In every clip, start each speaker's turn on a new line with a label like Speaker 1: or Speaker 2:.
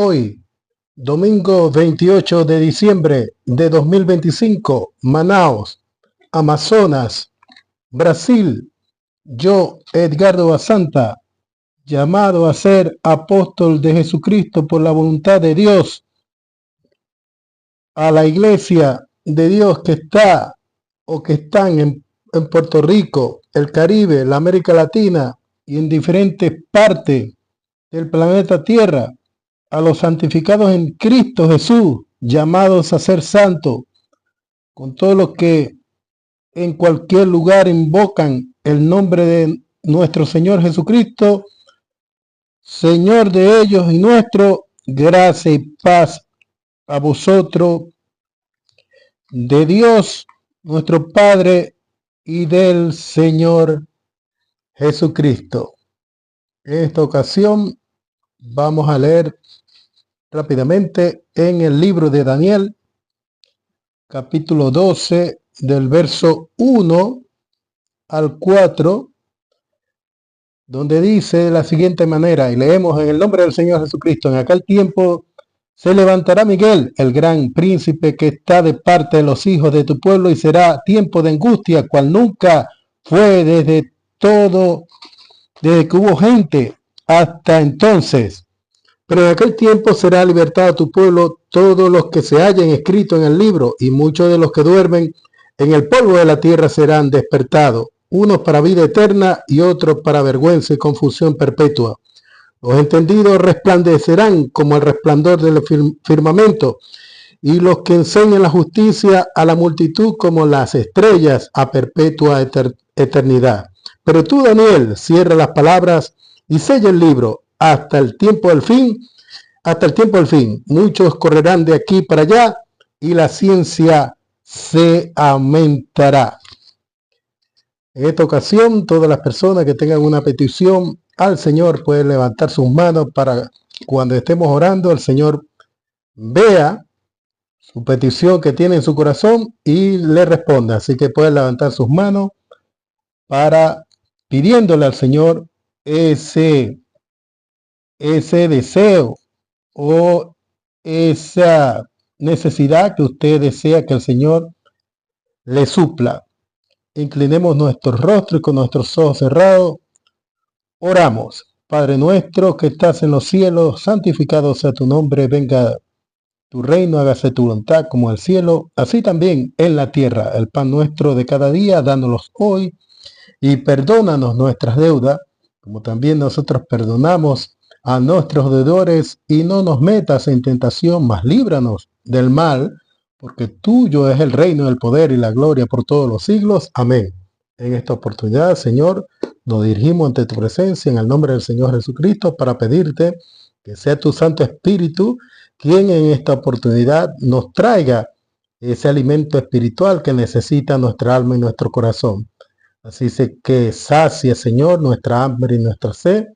Speaker 1: Hoy, domingo 28 de diciembre de 2025, Manaos, Amazonas, Brasil. Yo, Edgardo Basanta, llamado a ser apóstol de Jesucristo por la voluntad de Dios, a la iglesia de Dios que está o que están en Puerto Rico, el Caribe, la América Latina y en diferentes partes del planeta Tierra, a los santificados en Cristo Jesús, llamados a ser santos, con todos los que en cualquier lugar invocan el nombre de nuestro Señor Jesucristo, Señor de ellos y nuestro, gracia y paz a vosotros, de Dios nuestro Padre y del Señor Jesucristo. En esta ocasión vamos a leer rápidamente en el libro de Daniel, capítulo 12, del verso 1 al 4, donde dice de la siguiente manera, y leemos: en el nombre del Señor Jesucristo, en aquel tiempo se levantará Miguel, el gran príncipe que está de parte de los hijos de tu pueblo, y será tiempo de angustia, cual nunca fue desde que hubo gente hasta entonces. Pero en aquel tiempo será libertado tu pueblo todos los que se hayan escrito en el libro, y muchos de los que duermen en el polvo de la tierra serán despertados, unos para vida eterna y otros para vergüenza y confusión perpetua. Los entendidos resplandecerán como el resplandor del firmamento, y los que enseñan la justicia a la multitud como las estrellas a perpetua eternidad. Pero tú, Daniel, cierra las palabras y sella el libro hasta el tiempo del fin. Muchos correrán de aquí para allá y la ciencia se aumentará. En esta ocasión, todas las personas que tengan una petición al Señor pueden levantar sus manos para cuando estemos orando, el Señor vea su petición que tiene en su corazón y le responda. Así que pueden levantar sus manos para pidiéndole al Señor ese deseo o esa necesidad que usted desea que el Señor le supla. Inclinemos nuestro rostro y con nuestros ojos cerrados oramos. Padre nuestro que estás en los cielos, santificado sea tu nombre, venga tu reino, hágase tu voluntad como en el cielo, así también en la tierra. El pan nuestro de cada día, dánoslos hoy, y perdónanos nuestras deudas, como también nosotros perdonamos a nuestros deudores, y no nos metas en tentación, mas líbranos del mal, porque tuyo es el reino, el poder y la gloria por todos los siglos. Amén. En esta oportunidad, Señor, nos dirigimos ante tu presencia en el nombre del Señor Jesucristo para pedirte que sea tu Santo Espíritu quien en esta oportunidad nos traiga ese alimento espiritual que necesita nuestra alma y nuestro corazón. Así que sacia, Señor, nuestra hambre y nuestra sed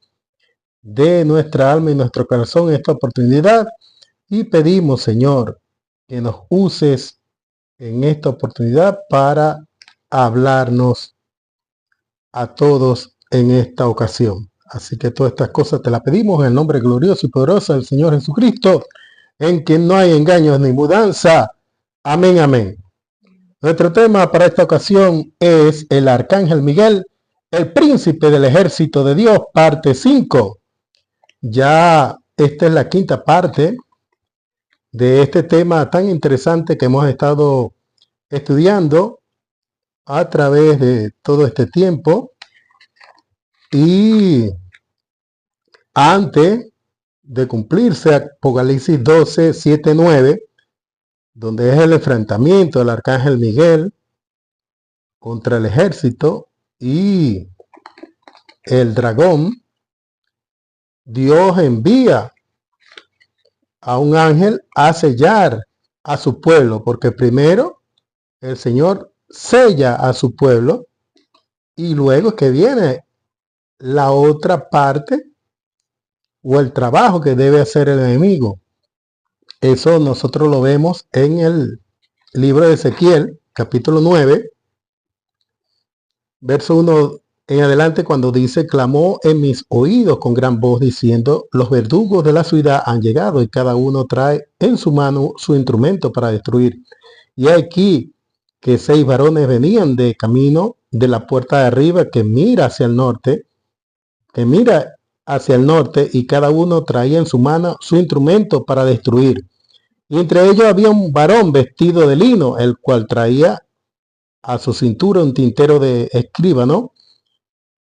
Speaker 1: de nuestra alma y nuestro corazón en esta oportunidad, y pedimos, Señor, que nos uses en esta oportunidad para hablarnos a todos en esta ocasión. Así que todas estas cosas te las pedimos en el nombre glorioso y poderoso del Señor Jesucristo, en quien no hay engaños ni mudanza. Amén, amén. Nuestro tema para esta ocasión es el Arcángel Miguel, el príncipe del ejército de Dios, parte 5. Ya esta es la quinta parte de este tema tan interesante que hemos estado estudiando a través de todo este tiempo. Y antes de cumplirse Apocalipsis 12, 7, 9, donde es el enfrentamiento del Arcángel Miguel contra el ejército y el dragón, Dios envía a un ángel a sellar a su pueblo, porque primero el Señor sella a su pueblo y luego es que viene la otra parte o el trabajo que debe hacer el enemigo. Eso nosotros lo vemos en el libro de Ezequiel, capítulo 9, verso 1 en adelante cuando dice, clamó en mis oídos con gran voz diciendo, los verdugos de la ciudad han llegado y cada uno trae en su mano su instrumento para destruir. Y aquí que 6 varones venían de camino de la puerta de arriba que mira hacia el norte, y cada uno traía en su mano su instrumento para destruir. Y entre ellos había un varón vestido de lino, el cual traía a su cintura un tintero de escribano.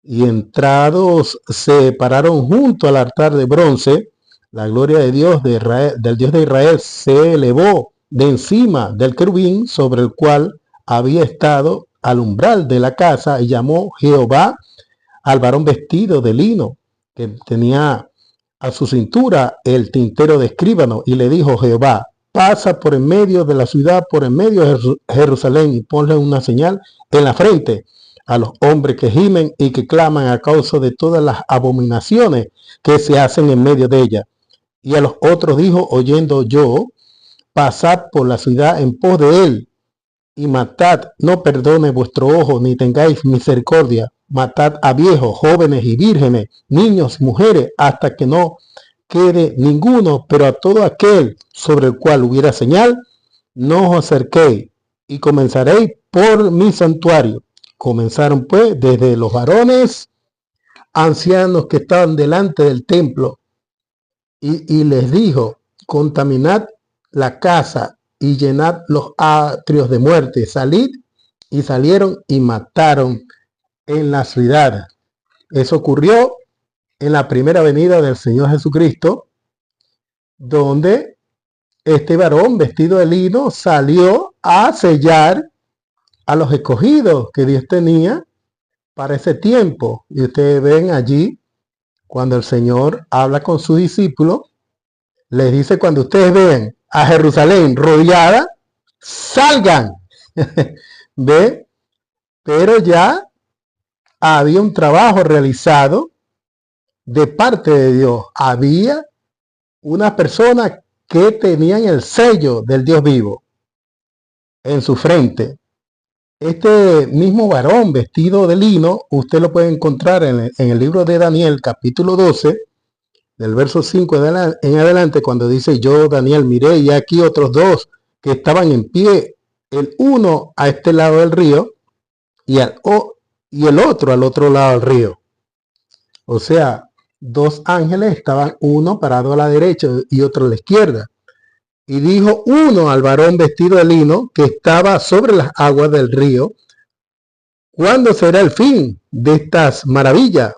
Speaker 1: Y entrados se pararon junto al altar de bronce. La gloria de Dios de Israel, del Dios de Israel se elevó de encima del querubín sobre el cual había estado al umbral de la casa, y llamó Jehová al varón vestido de lino que tenía a su cintura el tintero de escribano, y le dijo Jehová, pasa por en medio de la ciudad, por en medio de Jerusalén, y ponle una señal en la frente a los hombres que gimen y que claman a causa de todas las abominaciones que se hacen en medio de ella. Y a los otros dijo, oyendo yo, pasad por la ciudad en pos de él, y matad, no perdone vuestro ojo, ni tengáis misericordia. Matad a viejos, jóvenes y vírgenes, niños y mujeres, hasta que no quede ninguno, pero a todo aquel sobre el cual hubiera señal, no os acerquéis, y comenzaréis por mi santuario. Comenzaron pues desde los varones ancianos que estaban delante del templo, y les dijo, contaminad la casa y llenad los atrios de muerte, salid, y salieron y mataron en la ciudad. Eso ocurrió en la primera venida del Señor Jesucristo, donde este varón vestido de lino salió a sellar a los escogidos que Dios tenía para ese tiempo. Y ustedes ven allí, cuando el Señor habla con sus discípulos, les dice, cuando ustedes vean a Jerusalén rodeada, salgan. ¿Ve? Pero ya había un trabajo realizado de parte de Dios. Había una persona que tenían el sello del Dios vivo en su frente. Este mismo varón vestido de lino, usted lo puede encontrar en el libro de Daniel, capítulo 12, del verso 5 en adelante, cuando dice, yo, Daniel, miré, y aquí otros dos que estaban en pie, el uno a este lado del río, y el otro al otro lado del río. O sea, 2 ángeles estaban, uno parado a la derecha y otro a la izquierda. Y dijo uno al varón vestido de lino que estaba sobre las aguas del río, ¿cuándo será el fin de estas maravillas?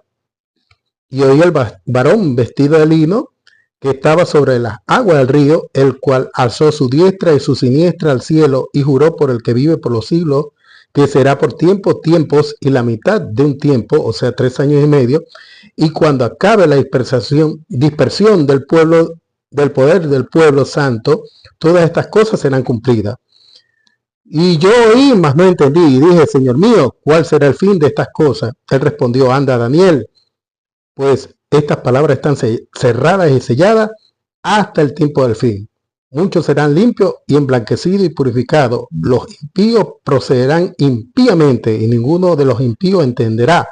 Speaker 1: Y oí el varón vestido de lino que estaba sobre las aguas del río, el cual alzó su diestra y su siniestra al cielo y juró por el que vive por los siglos, que será por tiempos y la mitad de un tiempo, o sea, 3 años y medio, y cuando acabe la dispersión del pueblo, del poder del pueblo santo, todas estas cosas serán cumplidas. Y yo oí, mas no entendí, y dije, Señor mío, ¿cuál será el fin de estas cosas? Él respondió, anda, Daniel, pues estas palabras están cerradas y selladas hasta el tiempo del fin. Muchos serán limpios y emblanquecidos y purificados. Los impíos procederán impíamente y ninguno de los impíos entenderá.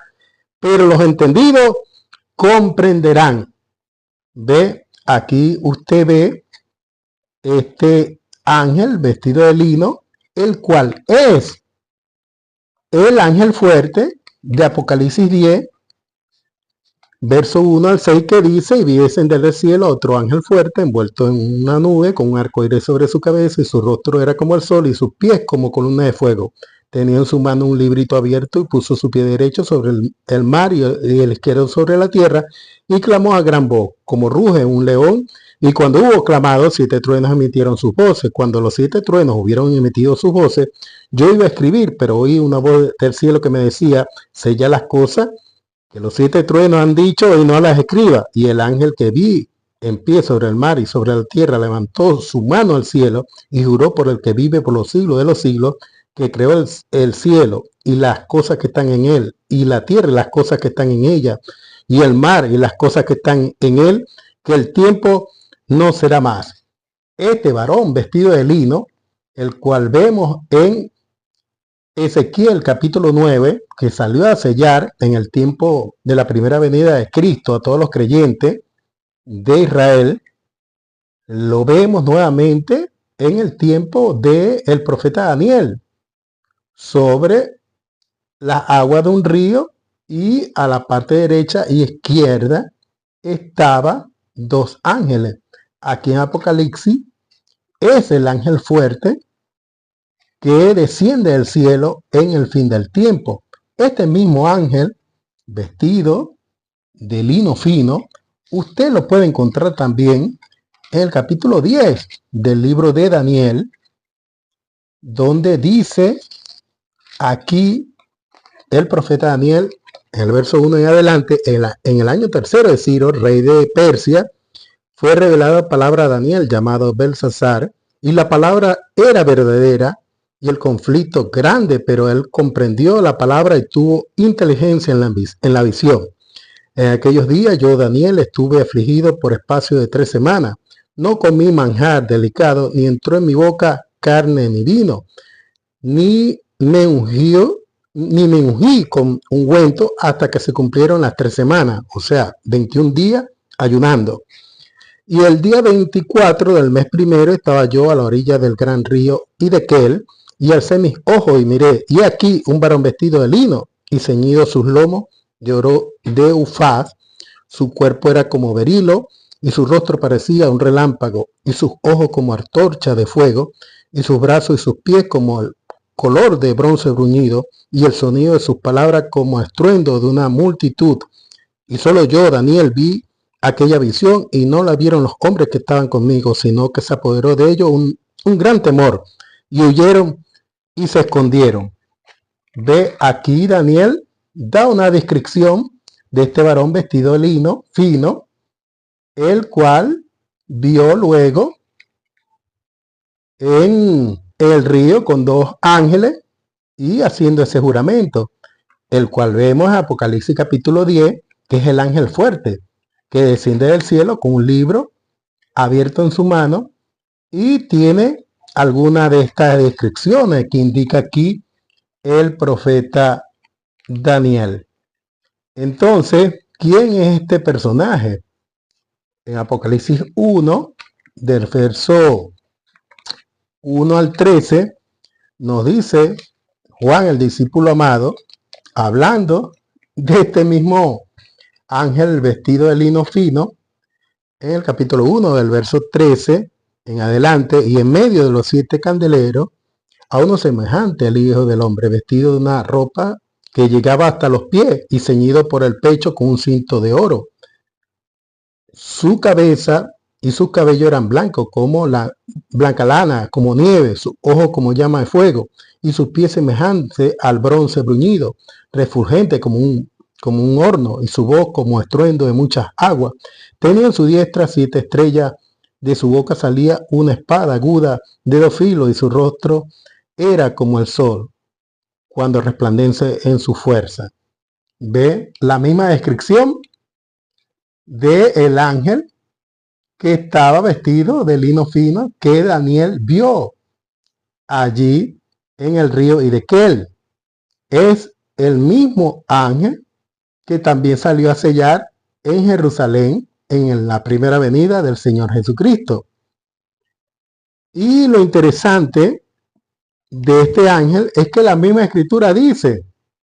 Speaker 1: Pero los entendidos comprenderán. Ve, aquí usted ve este ángel vestido de lino, el cual es el ángel fuerte de Apocalipsis 10, verso 1 al 6, que dice, y vi descender del cielo otro ángel fuerte, envuelto en una nube, con un arco iris sobre su cabeza, y su rostro era como el sol, y sus pies como columna de fuego. Tenía en su mano un librito abierto, y puso su pie derecho sobre el mar, y el izquierdo sobre la tierra, y clamó a gran voz, como ruge un león. Y cuando hubo clamado, 7 truenos emitieron sus voces. Cuando los 7 truenos hubieron emitido sus voces, yo iba a escribir, pero oí una voz del cielo que me decía, sella las cosas que los 7 truenos han dicho y no las escriba. Y el ángel que vi en pie sobre el mar y sobre la tierra levantó su mano al cielo y juró por el que vive por los siglos de los siglos, que creó el cielo y las cosas que están en él, y la tierra y las cosas que están en ella, y el mar y las cosas que están en él, que el tiempo no será más. Este varón vestido de lino, el cual vemos en Ezequiel capítulo 9, que salió a sellar en el tiempo de la primera venida de Cristo a todos los creyentes de Israel, lo vemos nuevamente en el tiempo del profeta Daniel, sobre las aguas de un río, y a la parte derecha y izquierda estaba dos ángeles. Aquí en Apocalipsis es el ángel fuerte que desciende del cielo en el fin del tiempo. Este mismo ángel, vestido de lino fino, usted lo puede encontrar también en el capítulo 10 del libro de Daniel, donde dice aquí el profeta Daniel, en el verso 1 en adelante: en el año tercero de Ciro, rey de Persia, fue revelada palabra a Daniel, llamado Belsasar, y la palabra era verdadera y el conflicto grande, pero él comprendió la palabra y tuvo inteligencia en la visión. En aquellos días yo, Daniel, estuve afligido por espacio de 3 semanas. No comí manjar delicado, ni entró en mi boca carne ni vino, ni me ungí con ungüento hasta que se cumplieron las 3 semanas, o sea, 21 días ayunando. Y el día 24 del mes primero estaba yo a la orilla del gran río Hiddekel, y alcé mis ojos y miré, y aquí un varón vestido de lino y ceñido sus lomos de oro de Ufaz. Su cuerpo era como berilo, y su rostro parecía un relámpago, y sus ojos como antorcha de fuego, y sus brazos y sus pies como el color de bronce bruñido, y el sonido de sus palabras como estruendo de una multitud. Y solo yo, Daniel, vi aquella visión, y no la vieron los hombres que estaban conmigo, sino que se apoderó de ellos un gran temor, y huyeron y se escondieron. Ve aquí Daniel da una descripción de este varón vestido de lino fino, el cual vio luego en el río con dos ángeles y haciendo ese juramento, el cual vemos en Apocalipsis capítulo 10, que es el ángel fuerte, que desciende del cielo con un libro abierto en su mano, y tiene alguna de estas descripciones que indica aquí el profeta Daniel. Entonces, ¿quién es este personaje? En Apocalipsis 1, del verso 1 al 13, nos dice Juan, el discípulo amado, hablando de este mismo ángel vestido de lino fino, en el capítulo 1, del verso 13 en adelante: y en medio de los 7 candeleros, a uno semejante al Hijo del Hombre, vestido de una ropa que llegaba hasta los pies y ceñido por el pecho con un cinto de oro. Su cabeza y sus cabellos eran blancos como la blanca lana, como nieve, sus ojos como llama de fuego, y sus pies semejantes al bronce bruñido, refulgente como un horno, y su voz como estruendo de muchas aguas. Tenía en su diestra 7 estrellas, de su boca salía una espada aguda de 2 filos, y su rostro era como el sol cuando resplandece en su fuerza. Ve la misma descripción del ángel que estaba vestido de lino fino, que Daniel vio allí en el río Hiddekel. Es el mismo ángel que también salió a sellar en Jerusalén en la primera venida del Señor Jesucristo. Y lo interesante de este ángel es que la misma escritura dice: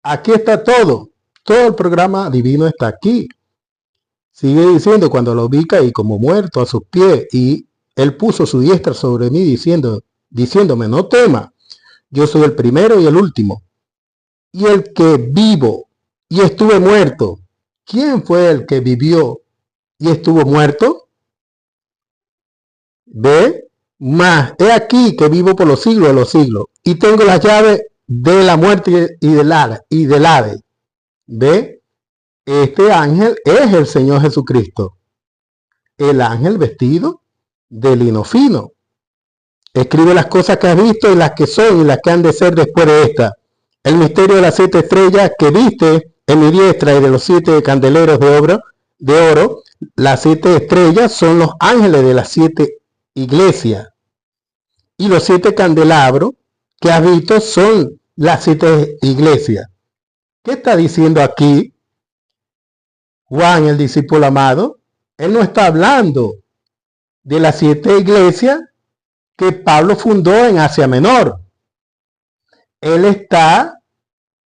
Speaker 1: aquí está todo el programa divino está aquí. Sigue diciendo: cuando lo vi caí como muerto a sus pies, y él puso su diestra sobre mí diciéndome: no tema, yo soy el primero y el último, y el que vivo y estuve muerto. ¿Quién fue el que vivió y estuvo muerto? Ve, más he aquí que vivo por los siglos de los siglos, y tengo las llaves de la muerte y del Hades. Ve, este ángel es el Señor Jesucristo, el ángel vestido de lino fino. Escribe las cosas que has visto, y las que son y las que han de ser después de esta. El misterio de las 7 estrellas que viste en mi diestra, y de los 7 candeleros de oro. Las 7 estrellas son los ángeles de las 7 iglesias, y los 7 candelabros que has visto son las 7 iglesias. ¿Qué está diciendo aquí Juan, el discípulo amado? Él no está hablando de las 7 iglesias que Pablo fundó en Asia Menor. Él está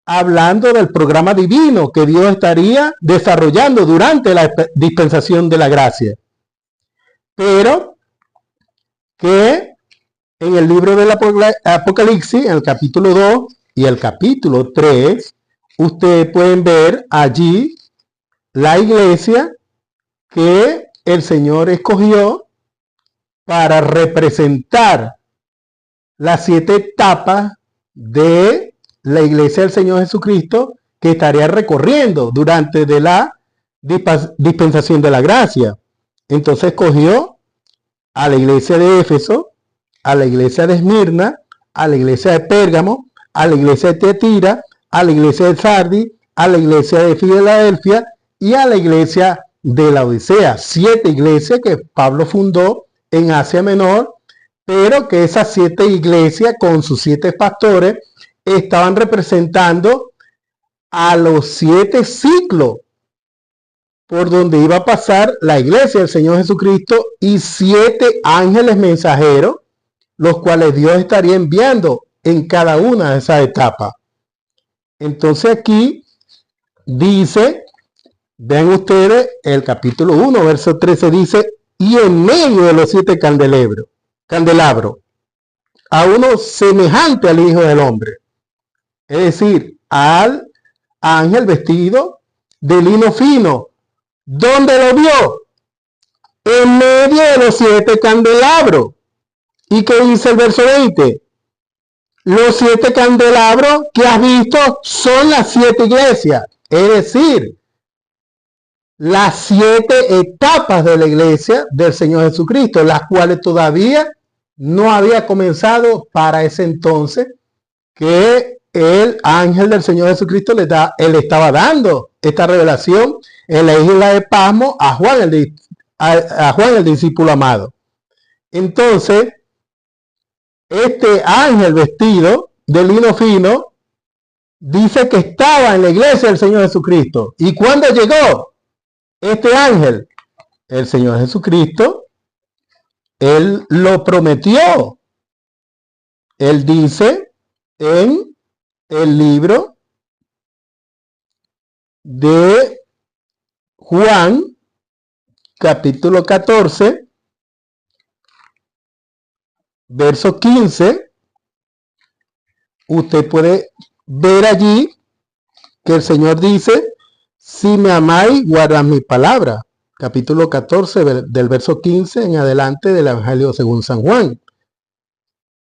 Speaker 1: hablando del programa divino que Dios estaría desarrollando durante la dispensación de la gracia. Pero que en el libro del Apocalipsis, en el capítulo 2 y el capítulo 3, ustedes pueden ver allí la iglesia que el Señor escogió para representar las 7 etapas de la iglesia del Señor Jesucristo que estaría recorriendo durante de la dispensación de la gracia. Entonces escogió a la iglesia de Éfeso, a la iglesia de Esmirna, a la iglesia de Pérgamo, a la iglesia de Tiatira, a la iglesia de Sardis, a la iglesia de Filadelfia y a la iglesia de la Odisea. 7 iglesias que Pablo fundó en Asia Menor, pero que esas 7 iglesias con sus 7 pastores estaban representando a los 7 ciclos por donde iba a pasar la iglesia del Señor Jesucristo y 7 ángeles mensajeros, los cuales Dios estaría enviando en cada una de esas etapas. Entonces aquí dice, vean ustedes el capítulo 1, verso 13 dice, y en medio de los 7 candelabros, a uno semejante al Hijo del Hombre, es decir, al ángel vestido de lino fino. ¿Dónde lo vio? En medio de los 7 candelabros. ¿Y qué dice el verso 20? Los 7 candelabros que has visto son las 7 iglesias, es decir, las 7 etapas de la iglesia del Señor Jesucristo, las cuales todavía no había comenzado para ese entonces que el ángel del Señor Jesucristo le estaba dando esta revelación en la isla de Pasmo a Juan el discípulo amado. Entonces, este ángel vestido de lino fino dice que estaba en la iglesia del Señor Jesucristo. ¿Y cuándo llegó este ángel? El Señor Jesucristo, Él lo prometió. Él dice en el libro de Juan, capítulo 14, verso 15, usted puede ver allí que el Señor dice, si me amáis, guardad mi palabra. Capítulo 14, del verso 15 en adelante del Evangelio según San Juan.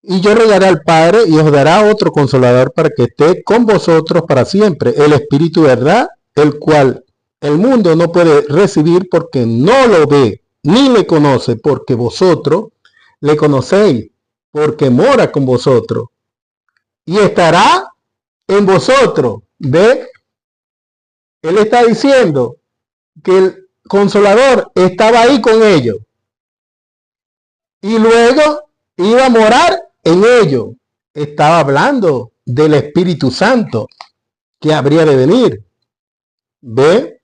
Speaker 1: Y yo rogaré al Padre y os dará otro consolador para que esté con vosotros para siempre, el Espíritu de verdad, el cual el mundo no puede recibir porque no lo ve, ni le conoce, porque vosotros le conocéis, porque mora con vosotros y estará en vosotros. ¿Ve? Él está diciendo que el Consolador estaba ahí con ellos y luego iba a morar en ellos. Estaba hablando del Espíritu Santo que habría de venir. ¿Ve?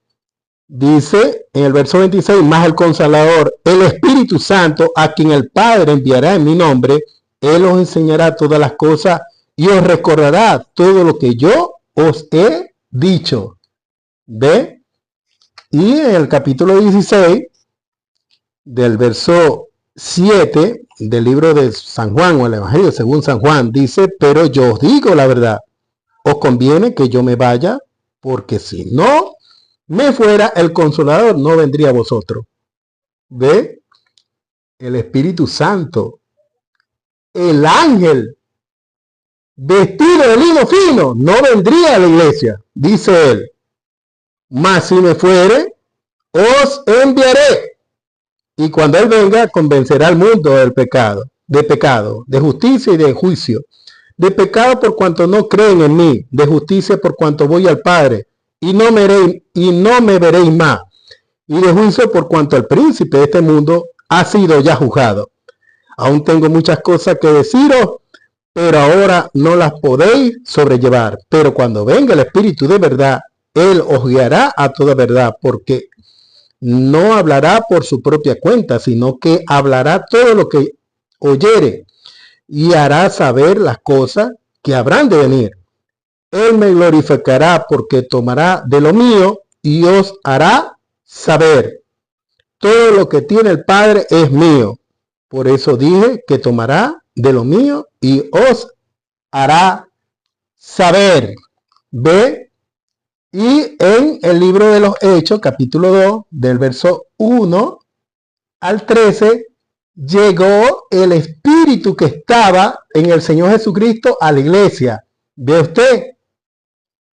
Speaker 1: Dice en el verso 26, más el Consolador, el Espíritu Santo, a quien el Padre enviará en mi nombre, Él os enseñará todas las cosas y os recordará todo lo que yo os he dicho. ¿Ve? Y en el capítulo 16, del verso 7 del libro de San Juan, o el Evangelio según San Juan, dice, pero yo os digo la verdad, os conviene que yo me vaya, porque si no me fuera, el Consolador no vendría a vosotros. ¿Ve? El Espíritu Santo, el ángel vestido de lino fino, no vendría a la iglesia, dice él. Mas si me fuere, os enviaré. Y cuando él venga, convencerá al mundo del pecado, de justicia y de juicio. De pecado por cuanto no creen en mí, de justicia por cuanto voy al Padre y no me veréis más, y de juicio por cuanto el príncipe de este mundo ha sido ya juzgado. Aún tengo muchas cosas que deciros, pero ahora no las podéis sobrellevar. Pero cuando venga el Espíritu de verdad, Él os guiará a toda verdad, porque no hablará por su propia cuenta, sino que hablará todo lo que oyere y hará saber las cosas que habrán de venir. Él me glorificará porque tomará de lo mío y os hará saber. Todo lo que tiene el Padre es mío. Por eso dije que tomará de lo mío y os hará saber. ¿Ve? Y en el libro de los Hechos, capítulo 2, del verso 1 al 13, llegó el Espíritu que estaba en el Señor Jesucristo a la iglesia. ¿Ve usted?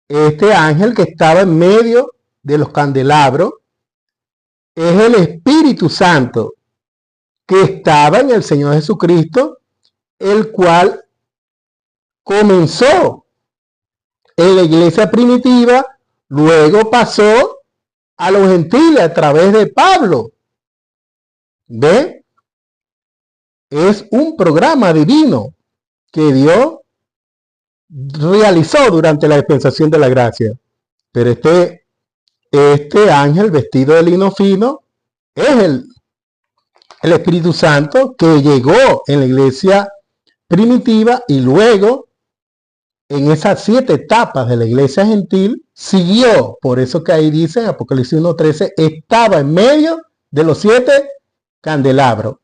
Speaker 1: Este ángel que estaba en medio de los candelabros es el Espíritu Santo que estaba en el Señor Jesucristo, el cual comenzó en la iglesia primitiva, luego pasó a los gentiles a través de Pablo. ¿Ve? Es un programa divino que Dios realizó durante la dispensación de la gracia. Pero este ángel vestido de lino fino es el Espíritu Santo que llegó en la iglesia primitiva y luego en esas 7 etapas de la iglesia gentil siguió. Por eso que ahí dice en Apocalipsis 1:13, estaba en medio de los 7 candelabros.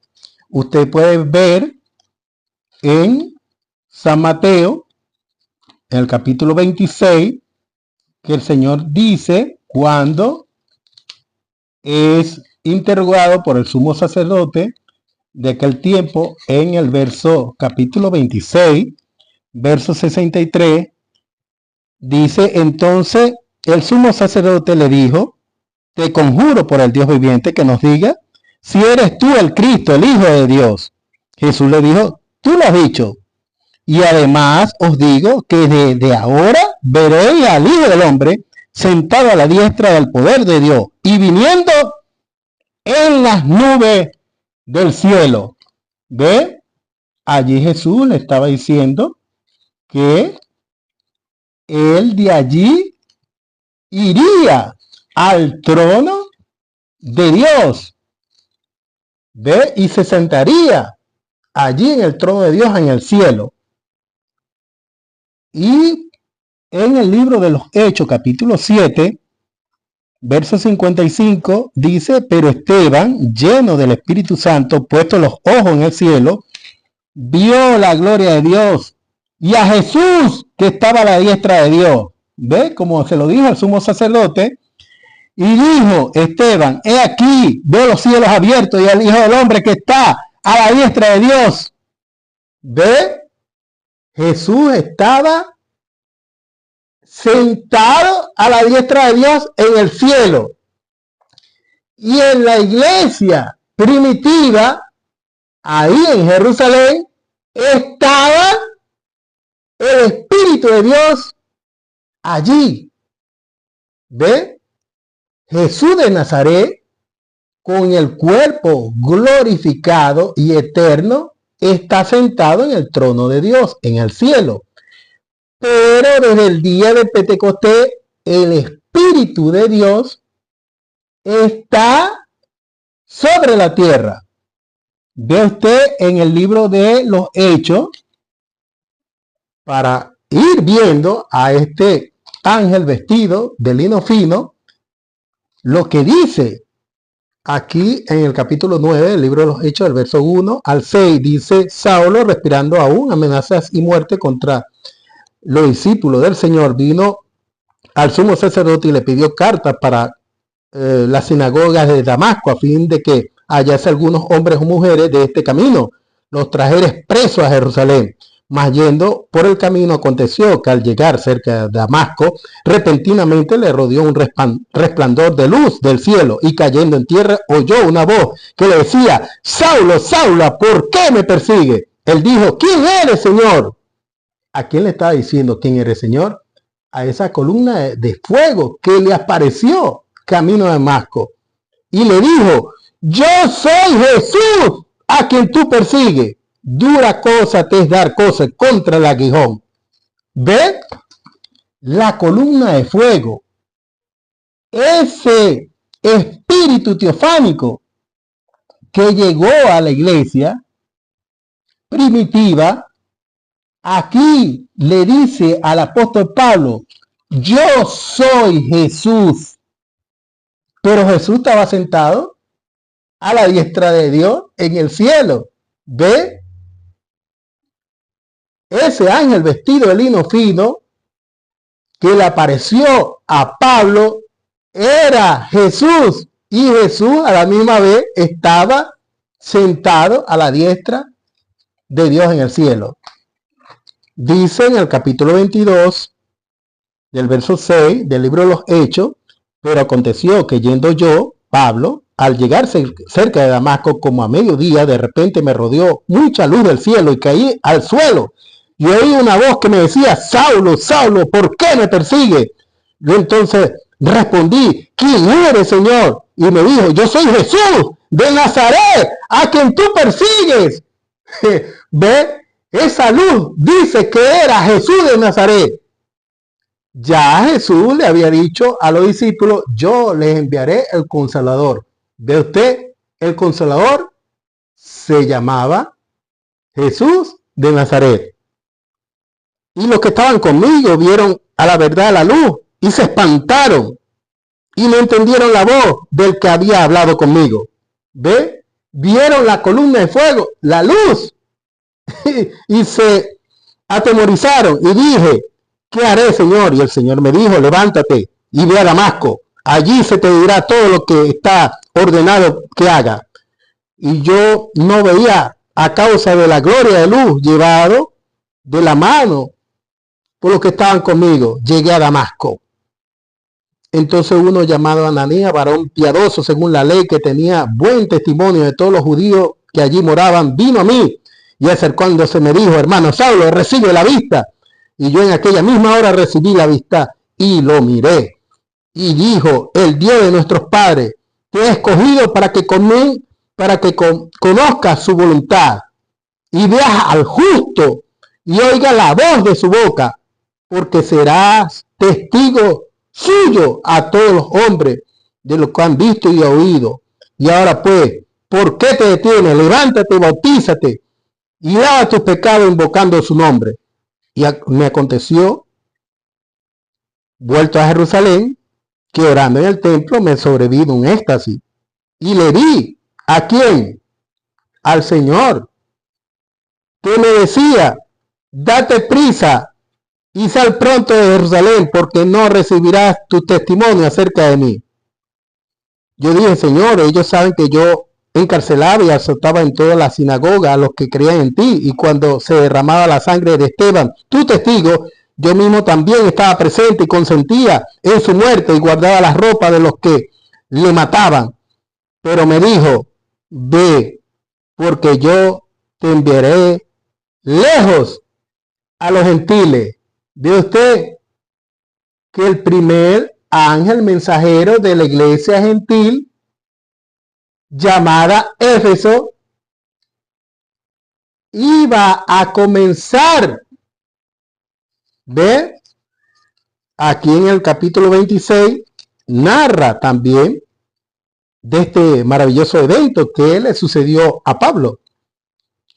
Speaker 1: Usted puede ver en San Mateo, en el capítulo 26, que el Señor dice cuando es interrogado por el sumo sacerdote de aquel tiempo, en el capítulo 26, verso 63, dice: entonces el sumo sacerdote le dijo: te conjuro por el Dios viviente que nos diga si eres tú el Cristo, el Hijo de Dios. Jesús le dijo: tú lo has dicho. Y además os digo que desde ahora veréis al Hijo del Hombre sentado a la diestra del poder de Dios y viniendo en las nubes del cielo. ¿Ve? Allí Jesús le estaba diciendo que él de allí iría al trono de Dios. ¿Ve? Y se sentaría allí en el trono de Dios en el cielo. Y en el libro de los Hechos, capítulo 7, verso 55, dice: pero Esteban, lleno del Espíritu Santo, puesto los ojos en el cielo, vio la gloria de Dios y a Jesús que estaba a la diestra de Dios. ¿Ve? Como se lo dijo al sumo sacerdote. Y dijo Esteban: he aquí, veo los cielos abiertos y al Hijo del Hombre que está a la diestra de Dios. ¿Ve? Jesús estaba sentado a la diestra de Dios en el cielo. Y en la iglesia primitiva, ahí en Jerusalén, estaba el Espíritu de Dios allí. ¿Ve? Jesús de Nazaret, con el cuerpo glorificado y eterno, está sentado en el trono de Dios, en el cielo. Pero desde el día de Pentecostés, el Espíritu de Dios está sobre la tierra. Ve usted en el libro de los Hechos, para ir viendo a este ángel vestido de lino fino, lo que dice aquí en el capítulo 9 del libro de los Hechos, del verso 1 al 6, dice: Saulo, respirando aún amenazas y muerte contra los discípulos del Señor, vino al sumo sacerdote y le pidió cartas para las sinagogas de Damasco, a fin de que hallase algunos hombres o mujeres de este camino, los trajera presos a Jerusalén. Mas yendo por el camino, aconteció que al llegar cerca de Damasco, repentinamente le rodeó un resplandor de luz del cielo, y cayendo en tierra oyó una voz que le decía: Saulo, Saulo, ¿por qué me persigue? Él dijo: ¿quién eres, Señor? ¿A quién le estaba diciendo quién eres, Señor? A esa columna de fuego que le apareció camino a Damasco. Y le dijo: yo soy Jesús a quien tú persigues. Dura cosa te es dar cosas contra el aguijón. ¿Ve? La columna de fuego. Ese espíritu teofánico que llegó a la iglesia primitiva, aquí le dice al apóstol Pablo, yo soy Jesús. Pero Jesús estaba sentado a la diestra de Dios en el cielo. ¿Ve? Ese ángel vestido de lino fino que le apareció a Pablo era Jesús. Y Jesús a la misma vez estaba sentado a la diestra de Dios en el cielo. Dice en el capítulo 22 del verso 6 del libro de los Hechos, pero aconteció que yendo yo, Pablo, al llegar cerca de Damasco como a mediodía, de repente me rodeó mucha luz del cielo y caí al suelo. Y oí una voz que me decía, Saulo, Saulo, ¿por qué me persigue? Yo entonces respondí, ¿quién eres, Señor? Y me dijo, yo soy Jesús de Nazaret, a quien tú persigues. ¿Ve? Esa luz dice que era Jesús de Nazaret. Ya Jesús le había dicho a los discípulos, yo les enviaré el Consolador. ¿Ve usted? El Consolador se llamaba Jesús de Nazaret. Y los que estaban conmigo vieron a la verdad la luz y se espantaron y no entendieron la voz del que había hablado conmigo. ¿Ve? Vieron la columna de fuego, la luz, y se atemorizaron. Y dije, ¿qué haré, Señor? Y el Señor me dijo, levántate y ve a Damasco. Allí se te dirá todo lo que está ordenado que haga. Y yo no veía a causa de la gloria de luz llevado de la mano por los que estaban conmigo. Llegué a Damasco. Entonces uno llamado Ananías, varón piadoso según la ley, que tenía buen testimonio de todos los judíos que allí moraban, vino a mí y acercándose me dijo, hermano Saulo, recibe la vista. Y yo en aquella misma hora recibí la vista y lo miré. Y dijo, el Dios de nuestros padres te ha escogido para que conozcas su voluntad y veas al justo y oiga la voz de su boca, porque serás testigo suyo a todos los hombres de lo que han visto y oído. Y ahora pues, ¿por qué te detienes? Levántate, bautízate y lava tus pecados invocando su nombre. Y me aconteció, vuelto a Jerusalén, que orando en el templo me sobrevino un éxtasis. Y le di, ¿a quién? Al Señor, que me decía, date prisa y sal pronto de Jerusalén, porque no recibirás tu testimonio acerca de mí. Yo dije, Señor, ellos saben que yo encarcelaba y azotaba en toda la sinagoga a los que creían en ti, y cuando se derramaba la sangre de Esteban, tu testigo, yo mismo también estaba presente y consentía en su muerte y guardaba las ropas de los que le mataban. Pero me dijo, ve, porque yo te enviaré lejos a los gentiles. ¿Ve usted que el primer ángel mensajero de la iglesia gentil llamada Éfeso iba a comenzar? ¿Ve? Aquí en el capítulo 26 narra también de este maravilloso evento que le sucedió a Pablo.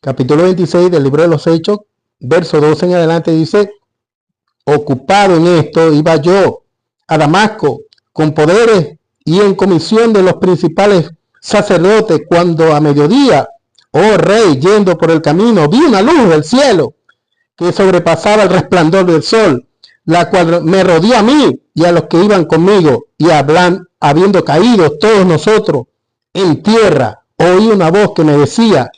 Speaker 1: Capítulo 26 del libro de los Hechos, verso 12 en adelante dice, ocupado en esto, iba yo a Damasco con poderes y en comisión de los principales sacerdotes, cuando a mediodía, oh rey, yendo por el camino, vi una luz del cielo que sobrepasaba el resplandor del sol, la cual me rodeó a mí y a los que iban conmigo, y habiendo caído todos nosotros en tierra, oí una voz que me decía,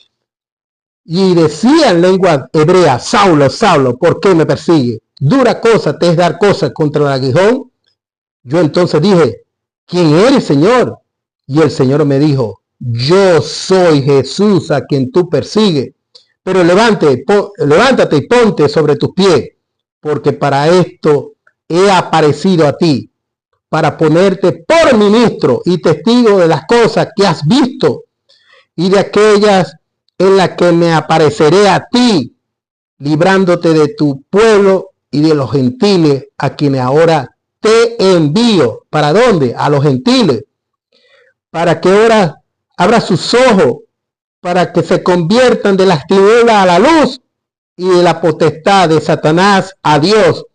Speaker 1: y decía en lengua hebrea, Saulo, Saulo, ¿por qué me persigue? Dura cosa te es dar cosas contra el aguijón. Yo entonces dije, ¿quién eres, Señor? Y el Señor me dijo, yo soy Jesús a quien tú persigues. Pero levántate y ponte sobre tus pies, porque para esto he aparecido a ti, para ponerte por ministro y testigo de las cosas que has visto y de aquellas en la que me apareceré a ti, librándote de tu pueblo y de los gentiles, a quienes ahora te envío. ¿Para dónde? A los gentiles. Para que ahora abra sus ojos, para que se conviertan de las tinieblas a la luz y de la potestad de Satanás a Dios,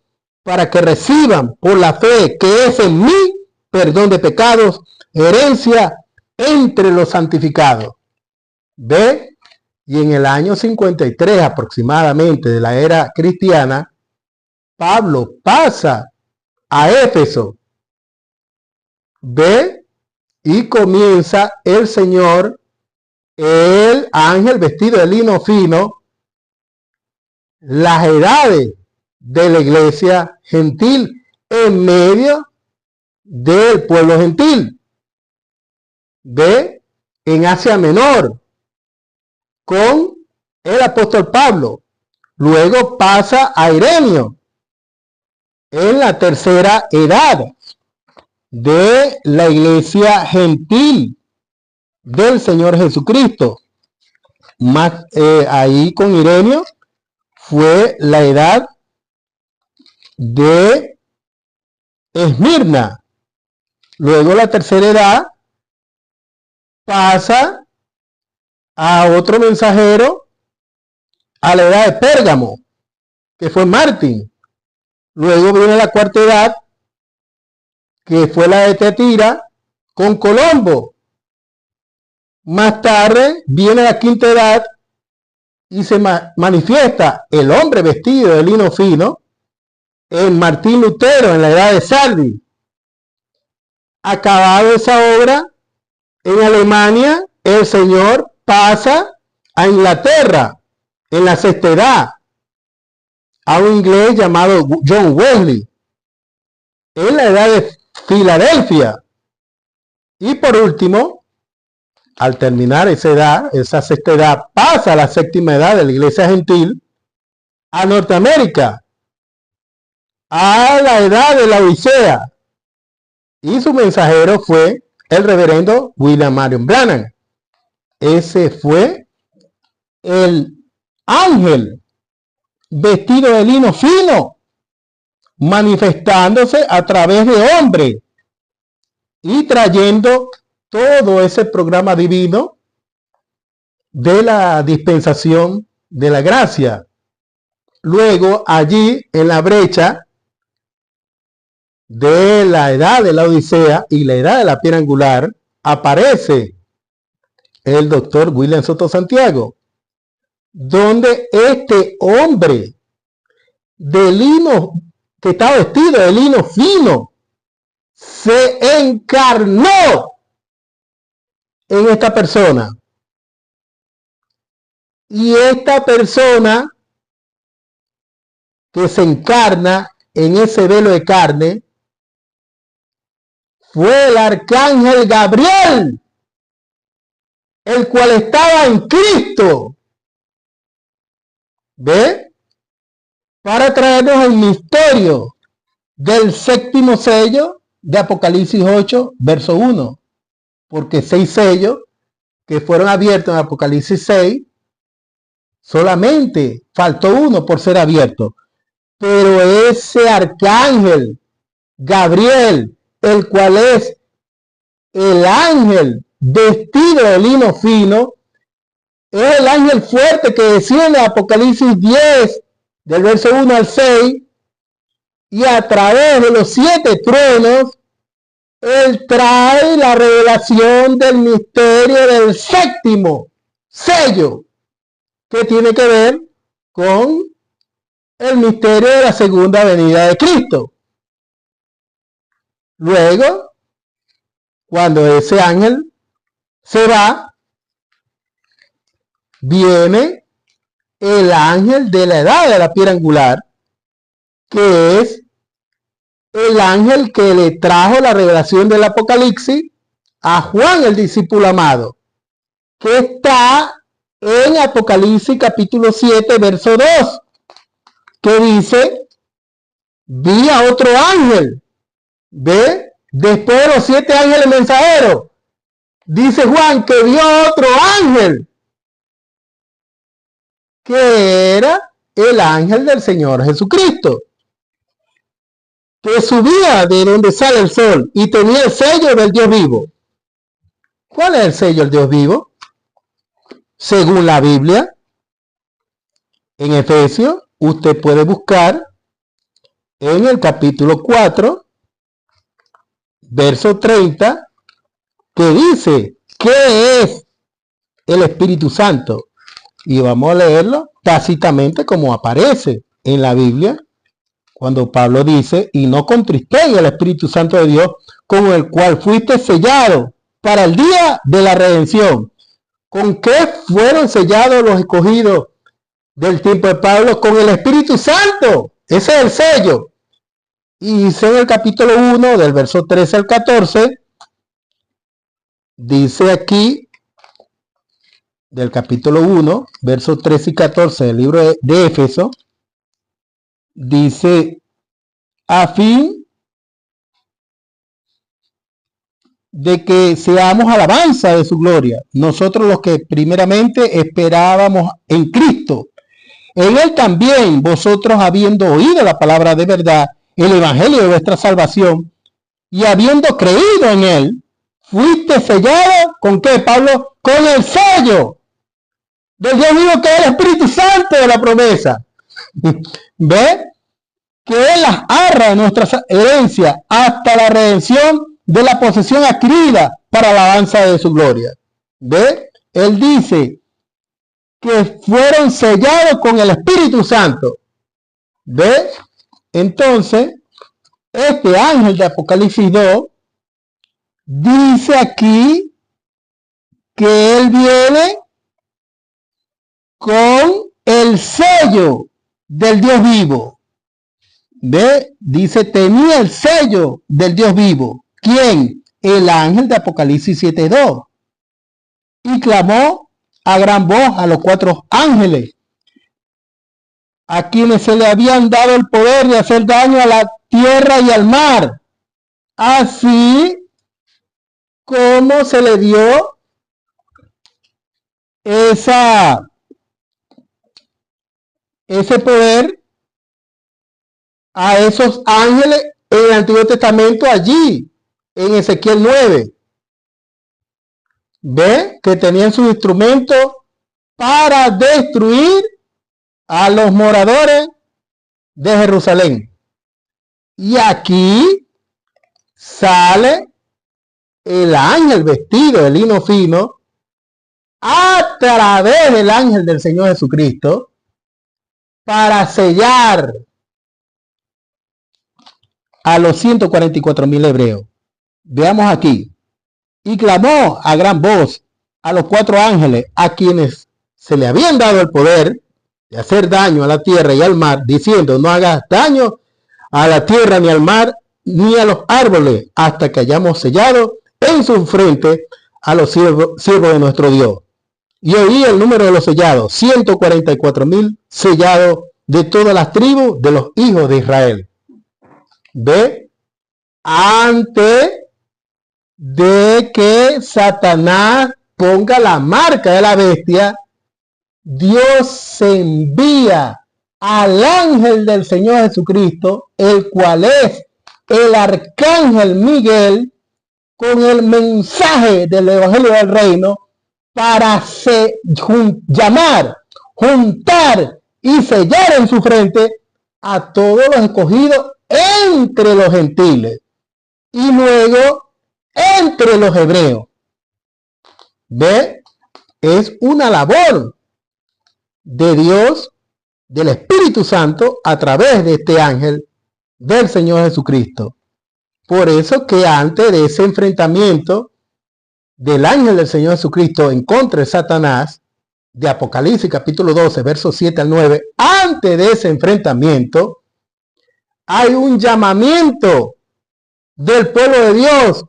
Speaker 1: para que reciban por la fe que es en mí perdón de pecados, herencia entre los santificados. ¿Ve? Y en el año 53 aproximadamente de la era cristiana, Pablo pasa a Éfeso. ¿Ve? Y comienza el Señor, el ángel vestido de lino fino, las edades de la iglesia gentil en medio del pueblo gentil. ¿Ve? En Asia Menor, con el apóstol Pablo. Luego pasa a Ireneo, en la tercera edad de la iglesia gentil del Señor Jesucristo. Más ahí con Ireneo fue la edad de Esmirna. Luego la tercera edad pasa a otro mensajero a la edad de Pérgamo, que fue Martín. Luego viene la cuarta edad, que fue la de Tetira, con Colombo. Más tarde viene la quinta edad y se manifiesta el hombre vestido de lino fino en Martín Lutero, en la edad de Salvi. Acabado esa obra, en Alemania el Señor pasa a Inglaterra, en la sexta edad, a un inglés llamado John Wesley, en la edad de Filadelfia. Y por último, al terminar esa edad, esa sexta edad, pasa a la séptima edad de la iglesia gentil, a Norteamérica, a la edad de la Odisea. Y su mensajero fue el reverendo William Marion Branham. Ese fue el ángel vestido de lino fino, manifestándose a través de hombre y trayendo todo ese programa divino de la dispensación de la gracia. Luego, allí en la brecha de la edad de la Odisea y la edad de la piedra angular, aparece el doctor William Soto Santiago, donde este hombre de lino, que está vestido de lino fino, se encarnó en esta persona. Y esta persona que se encarna en ese velo de carne fue el arcángel Gabriel, el cual estaba en Cristo. ¿Ve? Para traernos el misterio del séptimo sello de Apocalipsis 8, verso 1. Porque 6 sellos que fueron abiertos en Apocalipsis 6, solamente faltó uno por ser abierto. Pero ese arcángel Gabriel, el cual es el ángel vestido de lino fino, es el ángel fuerte que desciende a Apocalipsis 10, del verso 1 al 6, y a través de los 7 truenos, él trae la revelación del misterio del séptimo sello, que tiene que ver con el misterio de la segunda venida de Cristo. Luego, cuando ese ángel se va, viene el ángel de la edad de la piedra angular, que es el ángel que le trajo la revelación del Apocalipsis a Juan, el discípulo amado, que está en Apocalipsis capítulo 7, verso 2, que dice: vi a otro ángel. ¿Ve? Después de los 7 ángeles mensajeros, dice Juan que vio a otro ángel que era el ángel del Señor Jesucristo, que subía de donde sale el sol y tenía el sello del Dios vivo. ¿Cuál es el sello del Dios vivo? Según la Biblia, en Efesios, usted puede buscar en el capítulo 4, verso 30, que dice, ¿qué es el Espíritu Santo? Y vamos a leerlo tácitamente como aparece en la Biblia, cuando Pablo dice, y no contristéis al Espíritu Santo de Dios, con el cual fuiste sellado para el día de la redención. ¿Con qué fueron sellados los escogidos del tiempo de Pablo? Con el Espíritu Santo. Ese es el sello. Y dice en el capítulo 1, del verso 13 al 14, dice aquí, del capítulo 1, versos 13 y 14 del libro de Éfeso, dice, a fin de que seamos alabanza de su gloria, nosotros los que primeramente esperábamos en Cristo. En él también vosotros, habiendo oído la palabra de verdad, el evangelio de vuestra salvación, y habiendo creído en él, fuiste sellado, ¿con qué, Pablo? Con el sello del Dios vivo, que es el Espíritu Santo de la promesa. ¿Ve? Que Él las arra de nuestra herencia hasta la redención de la posesión adquirida para la alabanza de su gloria. ¿Ve? Él dice que fueron sellados con el Espíritu Santo. ¿Ve? Entonces, este ángel de Apocalipsis 2 dice aquí que él viene con el sello del Dios vivo. ¿Ve? Dice, tenía el sello del Dios vivo. ¿Quién? El ángel de Apocalipsis 7:2. Y clamó a gran voz a los 4 ángeles, a quienes se le habían dado el poder de hacer daño a la tierra y al mar, así como se le dio ese poder a esos ángeles en el Antiguo Testamento, allí en Ezequiel 9. Ve que tenían sus instrumentos para destruir a los moradores de Jerusalén. Y aquí sale el ángel vestido de lino fino a través del ángel del Señor Jesucristo para sellar a los 144,000 hebreos. Veamos aquí. Y clamó a gran voz a los 4 ángeles, a quienes se le habían dado el poder de hacer daño a la tierra y al mar, diciendo, no hagas daño a la tierra ni al mar ni a los árboles, hasta que hayamos sellado en su frente a los siervos de nuestro Dios. Y oí el número de los sellados, 144,000 sellados de todas las tribus de los hijos de Israel. ¿Ve? Antes de que Satanás ponga la marca de la bestia, Dios se envía al ángel del Señor Jesucristo, el cual es el arcángel Miguel, con el mensaje del evangelio del reino, para juntar y sellar en su frente a todos los escogidos entre los gentiles y luego entre los hebreos. ¿Ve? Es una labor de Dios, del Espíritu Santo, a través de este ángel del Señor Jesucristo. Por eso que antes de ese enfrentamiento del ángel del Señor Jesucristo en contra de Satanás, de Apocalipsis capítulo 12, versos 7 al 9, antes de ese enfrentamiento, hay un llamamiento del pueblo de Dios,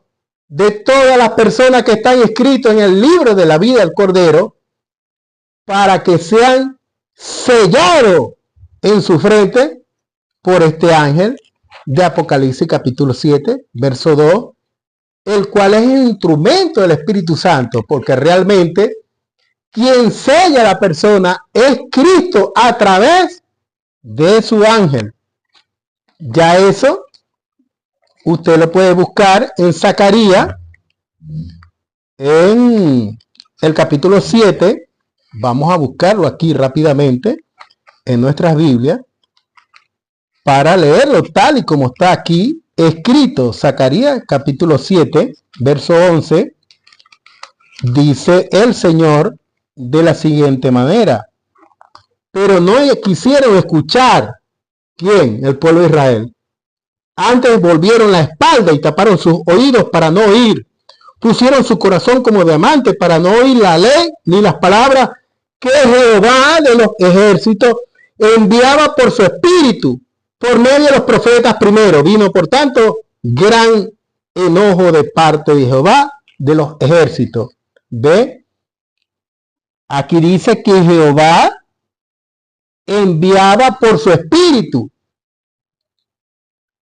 Speaker 1: de todas las personas que están escritas en el libro de la vida del Cordero, para que sean sellados en su frente por este ángel de Apocalipsis capítulo 7, verso 2, el cual es el instrumento del Espíritu Santo, porque realmente quien sella a la persona es Cristo a través de su ángel. Ya eso usted lo puede buscar en Zacarías, en el capítulo 7. Vamos a buscarlo aquí rápidamente en nuestras Biblias para leerlo tal y como está aquí escrito. Zacarías capítulo 7, verso 11, dice el Señor de la siguiente manera: pero no quisieron escuchar. ¿Quién? El pueblo de Israel. Antes volvieron la espalda y taparon sus oídos para no oír. Pusieron su corazón como diamante para no oír la ley ni las palabras que Jehová de los ejércitos enviaba por su espíritu, por medio de los profetas primero. Vino, por tanto, gran enojo de parte de Jehová de los ejércitos. ¿Ve? Aquí dice que Jehová enviaba por su espíritu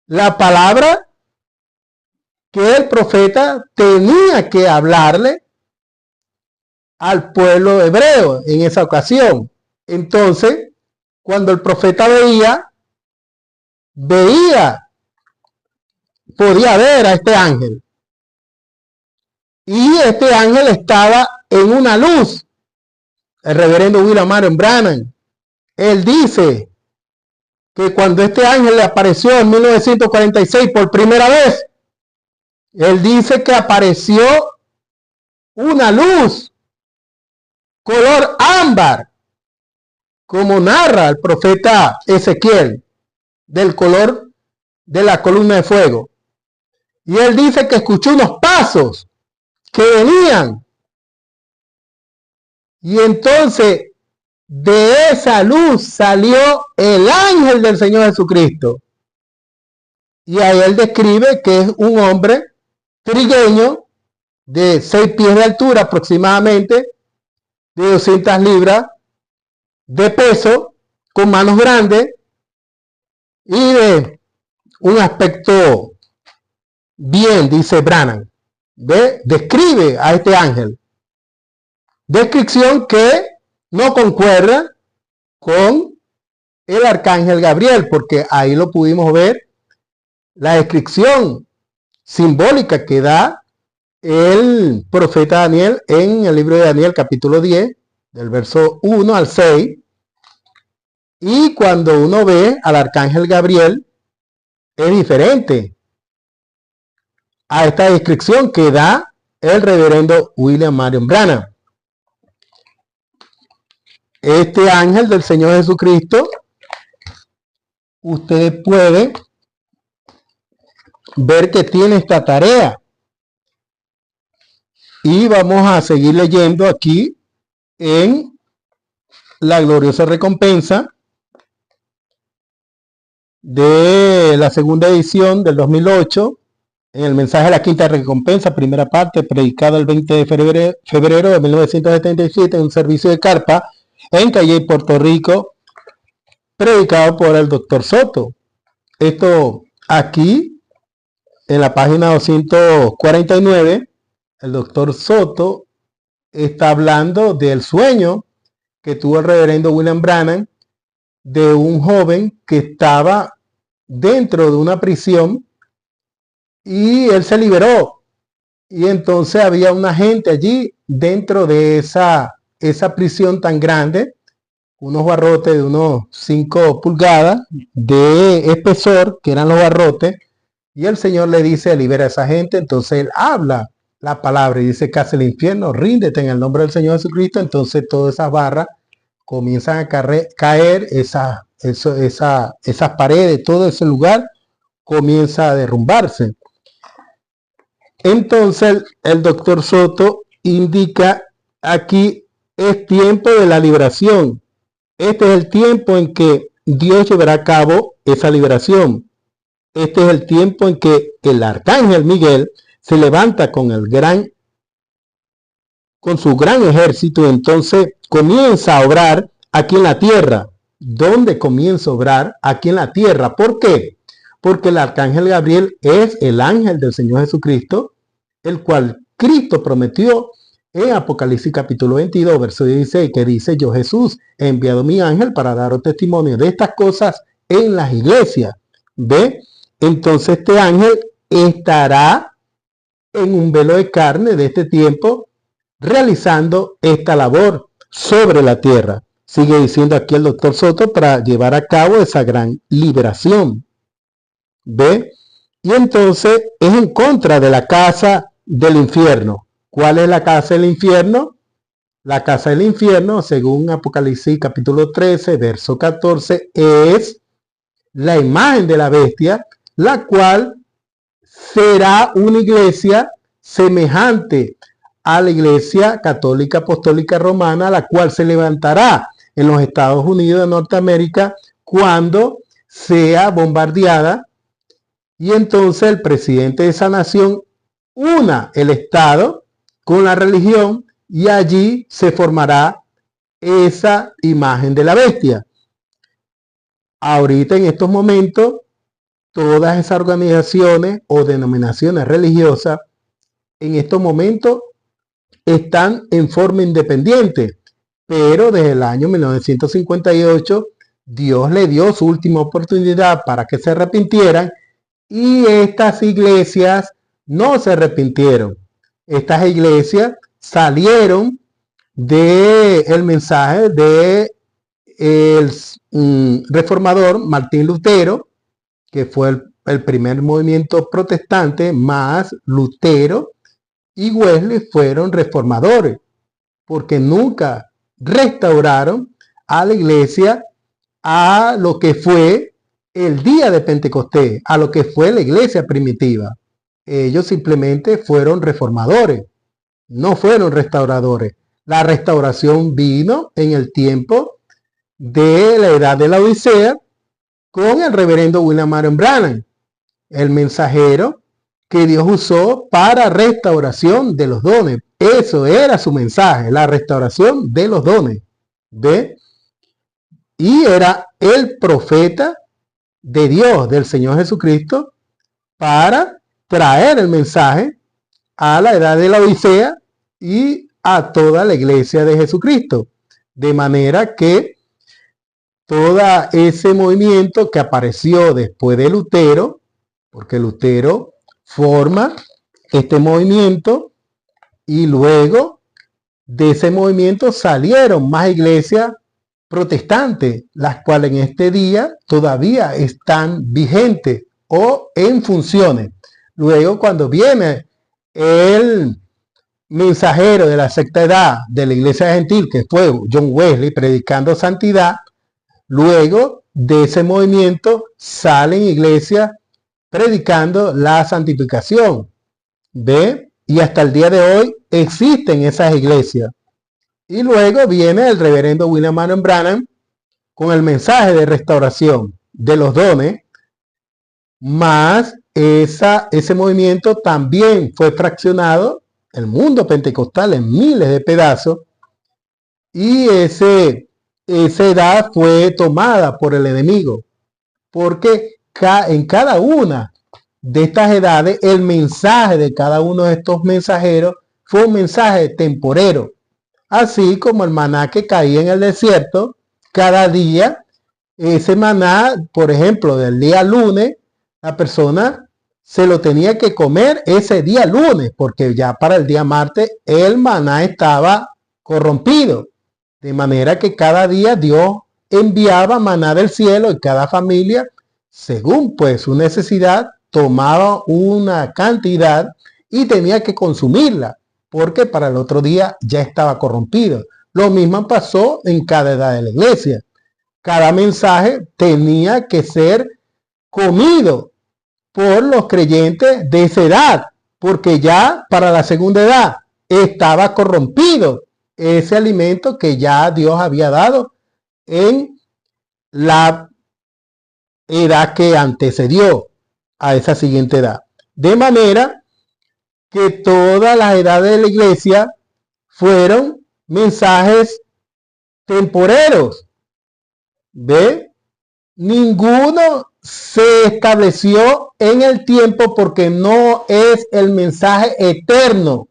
Speaker 1: la palabra que el profeta tenía que hablarle al pueblo hebreo en esa ocasión. Entonces, cuando el profeta podía ver a este ángel. Y este ángel estaba en una luz. El reverendo William Marion Branham, él dice que cuando este ángel le apareció en 1946 por primera vez, él dice que apareció una luz color ámbar, como narra el profeta Ezequiel, del color de la columna de fuego. Y él dice que escuchó unos pasos que venían. Y entonces de esa luz salió el ángel del Señor Jesucristo. Y ahí él describe que es un hombre trigueño de 6 pies de altura aproximadamente, de 200 libras de peso, con manos grandes y de un aspecto bien, dice Branham. ¿Ve? Describe a este ángel. Descripción que no concuerda con el arcángel Gabriel, porque ahí lo pudimos ver, la descripción simbólica que da el profeta Daniel en el libro de Daniel capítulo 10, del verso 1 al 6. Y cuando uno ve al arcángel Gabriel, es diferente a esta descripción que da el reverendo William Marion Branham. Este ángel del Señor Jesucristo, usted puede ver que tiene esta tarea. Y vamos a seguir leyendo aquí en la gloriosa recompensa de la segunda edición del 2008, en el mensaje de la quinta recompensa, primera parte, predicado el 20 de febrero de 1977 en un servicio de carpa en Calle, Puerto Rico, predicado por el doctor Soto. Esto aquí, en la página 249, el doctor Soto está hablando del sueño que tuvo el reverendo William Branham de un joven que estaba dentro de una prisión y él se liberó. Y entonces había una gente allí dentro de esa prisión tan grande, unos barrotes de unos 5 pulgadas de espesor, que eran los barrotes, y el Señor le dice: libera a esa gente. Entonces él habla la palabra y dice: casi el infierno, ríndete en el nombre del Señor Jesucristo. Entonces todas esas barras comienzan a caer, esas paredes, todo ese lugar comienza a derrumbarse. Entonces el doctor Soto indica aquí: es tiempo de la liberación. Este es el tiempo en que Dios llevará a cabo esa liberación. Este es el tiempo en que el arcángel Miguel se levanta con su gran ejército, y entonces comienza a obrar aquí en la tierra. ¿Dónde comienza a obrar? Aquí en la tierra. ¿Por qué? Porque el arcángel Gabriel es el ángel del Señor Jesucristo, el cual Cristo prometió en Apocalipsis capítulo 22, verso 16, que dice: yo Jesús he enviado mi ángel para daros testimonio de estas cosas en las iglesias. ¿Ve? Entonces este ángel estará en un velo de carne de este tiempo realizando esta labor sobre la tierra. Sigue diciendo aquí el doctor Soto, para llevar a cabo esa gran liberación. ¿Ve? Y entonces es en contra de la casa del infierno. ¿Cuál es la casa del infierno? La casa del infierno, según Apocalipsis capítulo 13, verso 14, es la imagen de la bestia, la cual será una iglesia semejante a la iglesia católica apostólica romana, la cual se levantará en los Estados Unidos de Norteamérica cuando sea bombardeada, y entonces el presidente de esa nación una el Estado con la religión, y allí se formará esa imagen de la bestia. Ahorita en estos momentos, todas esas organizaciones o denominaciones religiosas en estos momentos están en forma independiente, pero desde el año 1958 Dios le dio su última oportunidad para que se arrepintieran, y estas iglesias no se arrepintieron. Estas iglesias salieron del mensaje de el reformador Martín Lutero, que fue el primer movimiento protestante, más Lutero y Wesley fueron reformadores, porque nunca restauraron a la iglesia a lo que fue el día de Pentecostés, a lo que fue la iglesia primitiva. Ellos simplemente fueron reformadores, no fueron restauradores. La restauración vino en el tiempo de la edad de la Odisea con el reverendo William Marion Branham, el mensajero que Dios usó para restauración de los dones. Eso era su mensaje, la restauración de los dones. ¿Ve? Y era el profeta de Dios, del Señor Jesucristo, para traer el mensaje a la edad de la Odisea y a toda la iglesia de Jesucristo. De manera que todo ese movimiento que apareció después de Lutero, porque Lutero forma este movimiento, y luego de ese movimiento salieron más iglesias protestantes, las cuales en este día todavía están vigentes o en funciones. Luego, cuando viene el mensajero de la sexta edad de la iglesia gentil, que fue John Wesley, predicando santidad, luego de ese movimiento salen iglesias predicando la santificación. ¿Ve? Y hasta el día de hoy existen esas iglesias. Y luego viene el reverendo William Marion Branham con el mensaje de restauración de los dones, más ese movimiento también fue fraccionado, el mundo pentecostal, en miles de pedazos, y esa edad fue tomada por el enemigo, porque en cada una de estas edades, el mensaje de cada uno de estos mensajeros fue un mensaje temporero. Así como el maná que caía en el desierto, cada día, ese maná, por ejemplo, del día lunes, la persona se lo tenía que comer ese día lunes, porque ya para el día martes el maná estaba corrompido. De manera que cada día Dios enviaba maná del cielo, y cada familia, según pues su necesidad, tomaba una cantidad y tenía que consumirla, porque para el otro día ya estaba corrompido. Lo mismo pasó en cada edad de la iglesia. Cada mensaje tenía que ser comido por los creyentes de esa edad, porque ya para la segunda edad estaba corrompido ese alimento que ya Dios había dado en la edad que antecedió a esa siguiente edad. De manera que todas las edades de la iglesia fueron mensajes temporeros. ¿Ve? Ninguno se estableció en el tiempo, porque no es el mensaje eterno,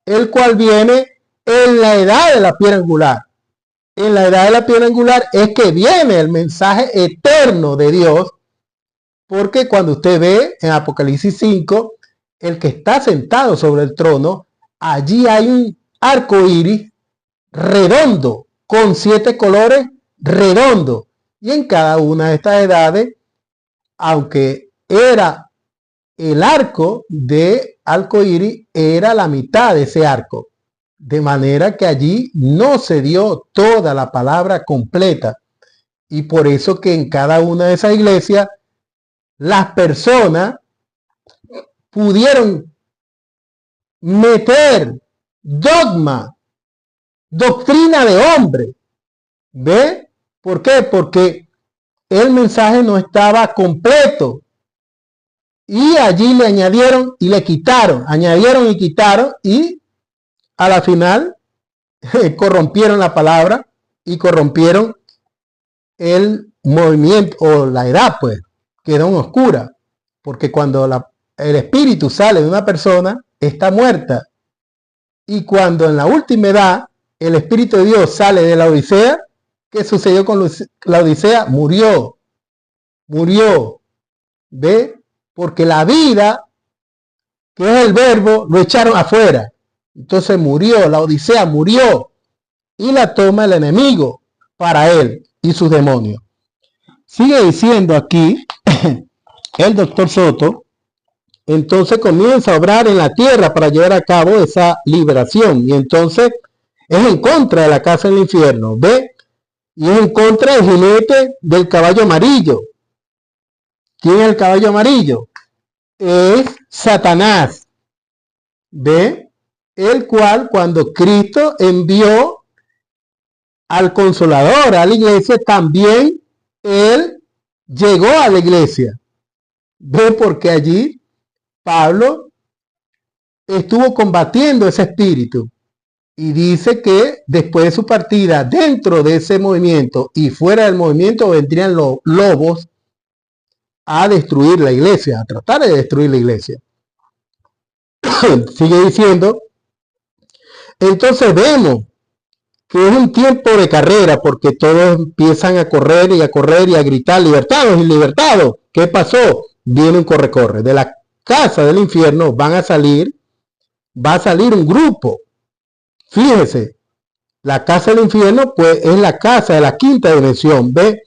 Speaker 1: el cual viene en la edad de la piedra angular. En la edad de la piedra angular es que viene el mensaje eterno de Dios, porque cuando usted ve en Apocalipsis 5, el que está sentado sobre el trono, allí hay un arco iris redondo, con 7 colores redondo. Y en cada una de estas edades, aunque era el arco de arco iris, era la mitad de ese arco. De manera que allí no se dio toda la palabra completa. Y por eso que en cada una de esas iglesias, las personas pudieron meter dogma, doctrina de hombre. ¿Ve? ¿Por qué? Porque el mensaje no estaba completo. Y allí le añadieron y le quitaron, añadieron y quitaron, y a la final corrompieron la palabra y corrompieron el movimiento o la edad, pues quedó en oscura, porque cuando el espíritu sale de una persona está muerta, y cuando en la última edad el espíritu de Dios sale de la Odisea, ¿qué sucedió con la Odisea? Murió, ¿ve? Porque la vida, que es el verbo, lo echaron afuera. Entonces murió, la Odisea murió, y la toma el enemigo para él y sus demonios. Sigue diciendo aquí el doctor Soto, entonces comienza a obrar en la tierra para llevar a cabo esa liberación, y entonces es en contra de la casa del infierno, ¿ve? Y es en contra del jinete del caballo amarillo. ¿Quién es el caballo amarillo? Es Satanás, ¿ve? El cual, cuando Cristo envió al Consolador a la iglesia, también él llegó a la iglesia. ¿Ve? Porque allí Pablo estuvo combatiendo ese espíritu, y dice que después de su partida, dentro de ese movimiento y fuera del movimiento, vendrían los lobos a destruir la iglesia, a tratar de destruir la iglesia. Sigue diciendo, entonces vemos que es un tiempo de carrera, porque todos empiezan a correr y a gritar, libertados y libertados. ¿Qué pasó? Viene un corre-corre. De la casa del infierno va a salir un grupo. Fíjese, la casa del infierno pues es la casa de la quinta dimensión. ¿Ve?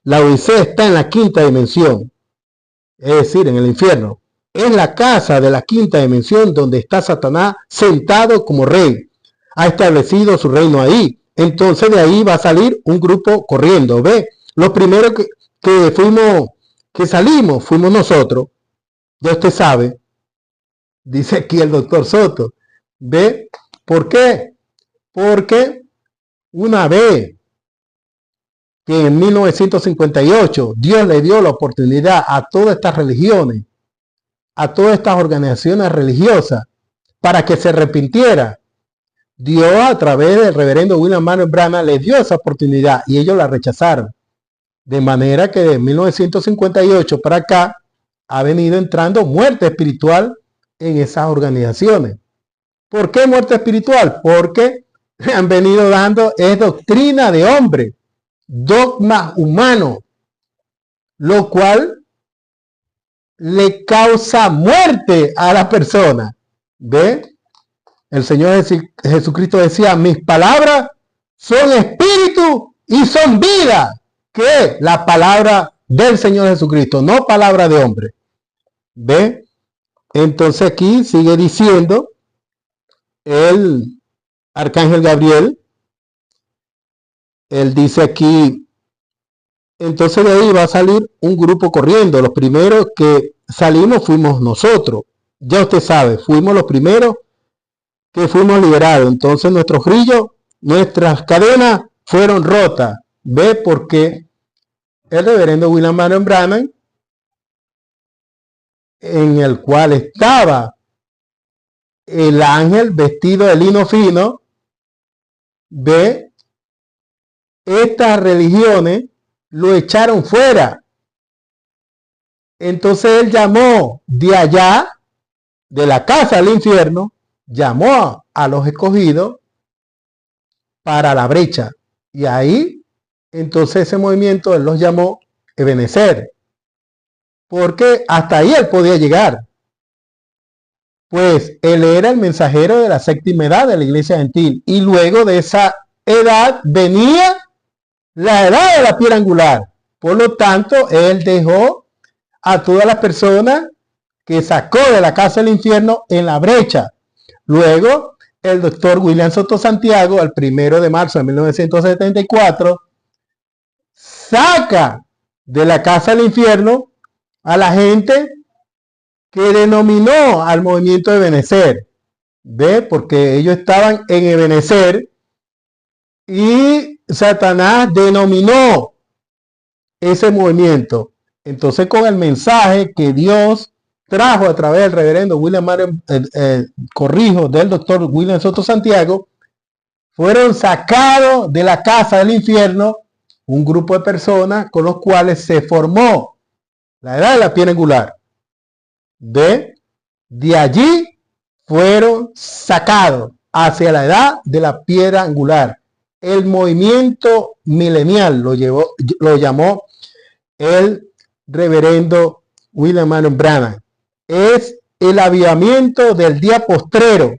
Speaker 1: La Odisea está en la quinta dimensión, es decir, en el infierno. Es la casa de la quinta dimensión donde está Satanás sentado como rey. Ha establecido su reino ahí. Entonces de ahí va a salir un grupo corriendo. ¿Ve? Los primeros que salimos fuimos nosotros. Ya usted sabe. Dice aquí el doctor Soto. ¿Ve? ¿Por qué? Porque una vez que en 1958 Dios le dio la oportunidad a todas estas religiones, a todas estas organizaciones religiosas, para que se arrepintiera, Dios a través del reverendo William Marion Branham les dio esa oportunidad y ellos la rechazaron. De manera que de 1958 para acá ha venido entrando muerte espiritual en esas organizaciones. ¿Por qué muerte espiritual? Porque han venido dando es doctrina de hombre, dogma humano, lo cual le causa muerte a la persona. ¿Ve? El Señor Jesucristo decía, mis palabras son espíritu y son vida. ¿Qué? La palabra del Señor Jesucristo, no palabra de hombre. ¿Ve? Entonces aquí sigue diciendo el Arcángel Gabriel, él dice aquí, entonces de ahí va a salir un grupo corriendo. Los primeros que salimos fuimos nosotros. Ya usted sabe, fuimos los primeros que fuimos liberados. Entonces nuestros grillos, nuestras cadenas fueron rotas. ¿Ve? Porque el reverendo William Marion Branham, en el cual estaba el ángel vestido de lino fino, ¿ve? Estas religiones lo echaron fuera. Entonces él llamó de allá, de la casa del infierno, llamó a los escogidos para la brecha. Y ahí, entonces ese movimiento él los llamó Ebenezer, porque hasta ahí él podía llegar. Pues él era el mensajero de la séptima edad de la iglesia gentil. Y luego de esa edad venía la edad de la piedra angular. Por lo tanto, él dejó a todas las personas que sacó de la casa del infierno en la brecha. Luego, el doctor William Soto Santiago, el 1 de marzo de 1974, saca de la casa del infierno a la gente que denominó al movimiento de Ebenezer. ¿Ve? Porque ellos estaban en Ebenezer y Satanás denominó ese movimiento. Entonces, con el mensaje que Dios trajo a través del reverendo William Marion, del doctor William Soto Santiago, fueron sacados de la casa del infierno un grupo de personas con los cuales se formó la edad de la piedra angular. De allí fueron sacados hacia la edad de la piedra angular. El movimiento milenial lo llamó el reverendo William Marion Branham. Es el avivamiento del día postrero,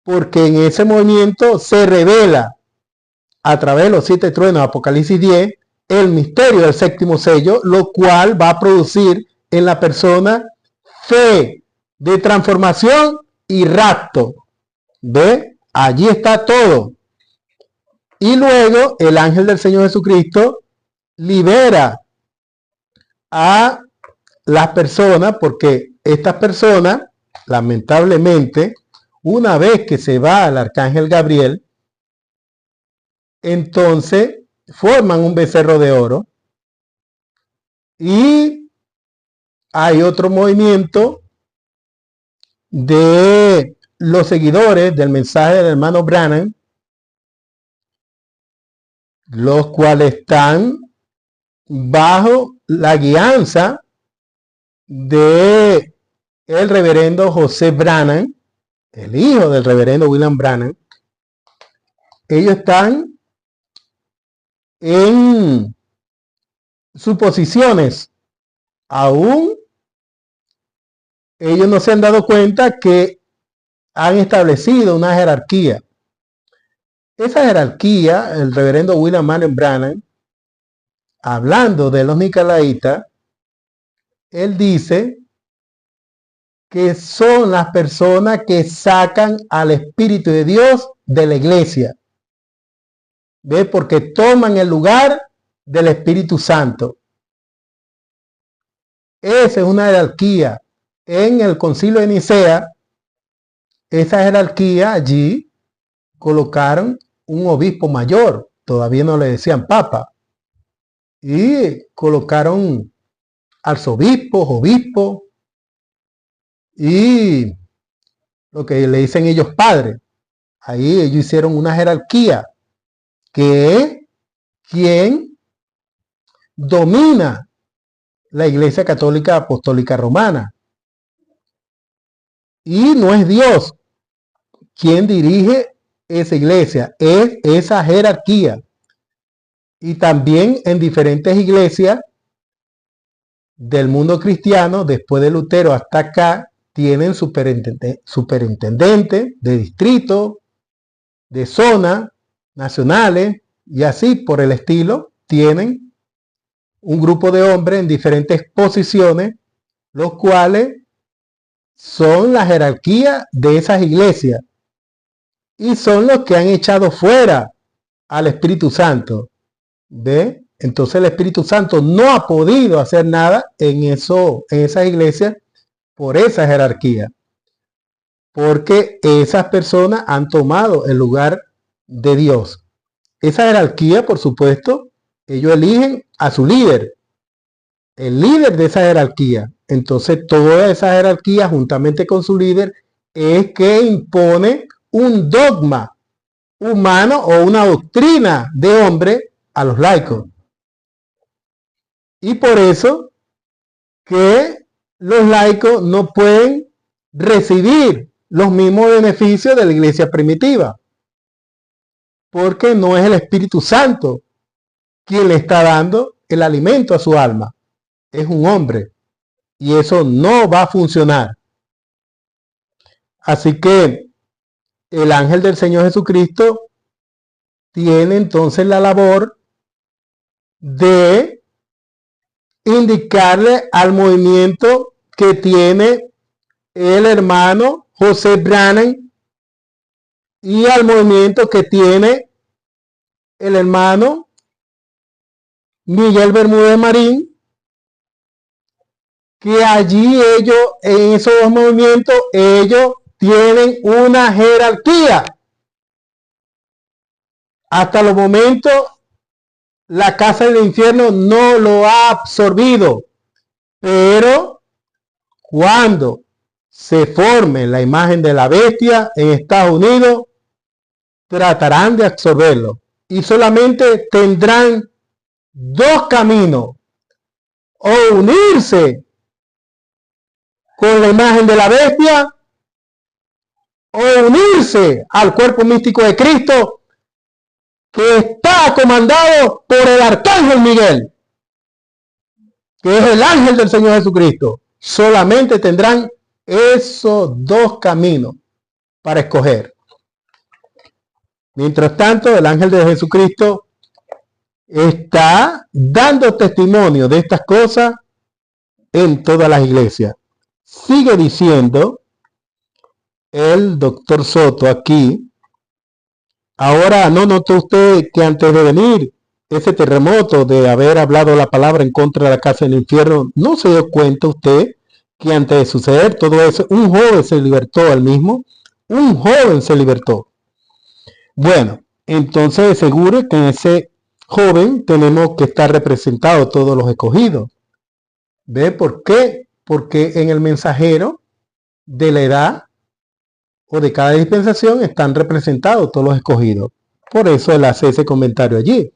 Speaker 1: porque en ese movimiento se revela a través de los 7 truenos, Apocalipsis 10, el misterio del séptimo sello, lo cual va a producir en la persona fe de transformación y rapto. ¿Ve? Allí está todo. Y luego el ángel del Señor Jesucristo libera a las personas, porque estas personas, lamentablemente, una vez que se va el arcángel Gabriel, entonces forman un becerro de oro. Y hay otro movimiento de los seguidores del mensaje del hermano Branham, los cuales están bajo la guianza de el reverendo José Branham, el hijo del reverendo William Branham. Ellos están en suposiciones. Aún ellos no se han dado cuenta que han establecido una jerarquía. Esa jerarquía, el reverendo William Marion Branham, hablando de los nicolaitas, él dice que son las personas que sacan al Espíritu de Dios de la iglesia. ¿Ve? Porque toman el lugar del Espíritu Santo. Esa es una jerarquía. En el Concilio de Nicea, esa jerarquía allí colocaron un obispo mayor, todavía no le decían papa, y colocaron arzobispos, obispos, y lo que le dicen ellos padres. Ahí ellos hicieron una jerarquía que es quien domina la Iglesia Católica Apostólica Romana. Y no es Dios quien dirige esa iglesia, es esa jerarquía. Y también en diferentes iglesias del mundo cristiano, después de Lutero hasta acá, tienen superintendente de distrito, de zona, nacionales, y así por el estilo, tienen un grupo de hombres en diferentes posiciones, los cuales son la jerarquía de esas iglesias y son los que han echado fuera al Espíritu Santo. ¿Ve? Entonces el Espíritu Santo no ha podido hacer nada en esas iglesias por esa jerarquía, porque esas personas han tomado el lugar de Dios. Esa jerarquía, por supuesto, ellos eligen a su líder, el líder de esa jerarquía. Entonces toda esa jerarquía, juntamente con su líder, es que impone un dogma humano o una doctrina de hombre a los laicos. Y por eso que los laicos no pueden recibir los mismos beneficios de la iglesia primitiva. porque no es el Espíritu Santo quien le está dando el alimento a su alma. Es un hombre. Y eso no va a funcionar. Así que el ángel del Señor Jesucristo tiene entonces la labor de indicarle al movimiento que tiene el hermano José Branham y al movimiento que tiene el hermano Miguel Bermúdez Marín, que allí ellos, en esos dos movimientos, ellos tienen una jerarquía. Hasta los momentos, la casa del infierno no lo ha absorbido, pero cuando se forme la imagen de la bestia en Estados Unidos, tratarán de absorberlo y solamente tendrán dos caminos: o unirse con la imagen de la bestia o unirse al cuerpo místico de Cristo, que está comandado por el arcángel Miguel, que es el ángel del Señor Jesucristo. Solamente tendrán esos dos caminos para escoger. Mientras tanto, el ángel de Jesucristo está dando testimonio de estas cosas en todas las iglesias. Sigue diciendo el doctor Soto aquí. Ahora, ¿no notó usted que antes de venir ese terremoto de haber hablado la palabra en contra de la casa del infierno, no se dio cuenta usted que antes de suceder todo eso, un joven se libertó al mismo? Un joven se libertó. Bueno, entonces seguro que en ese joven tenemos que estar representados todos los escogidos. ¿Ve por qué? Porque en el mensajero de la edad o de cada dispensación están representados todos los escogidos. Por eso él hace ese comentario allí.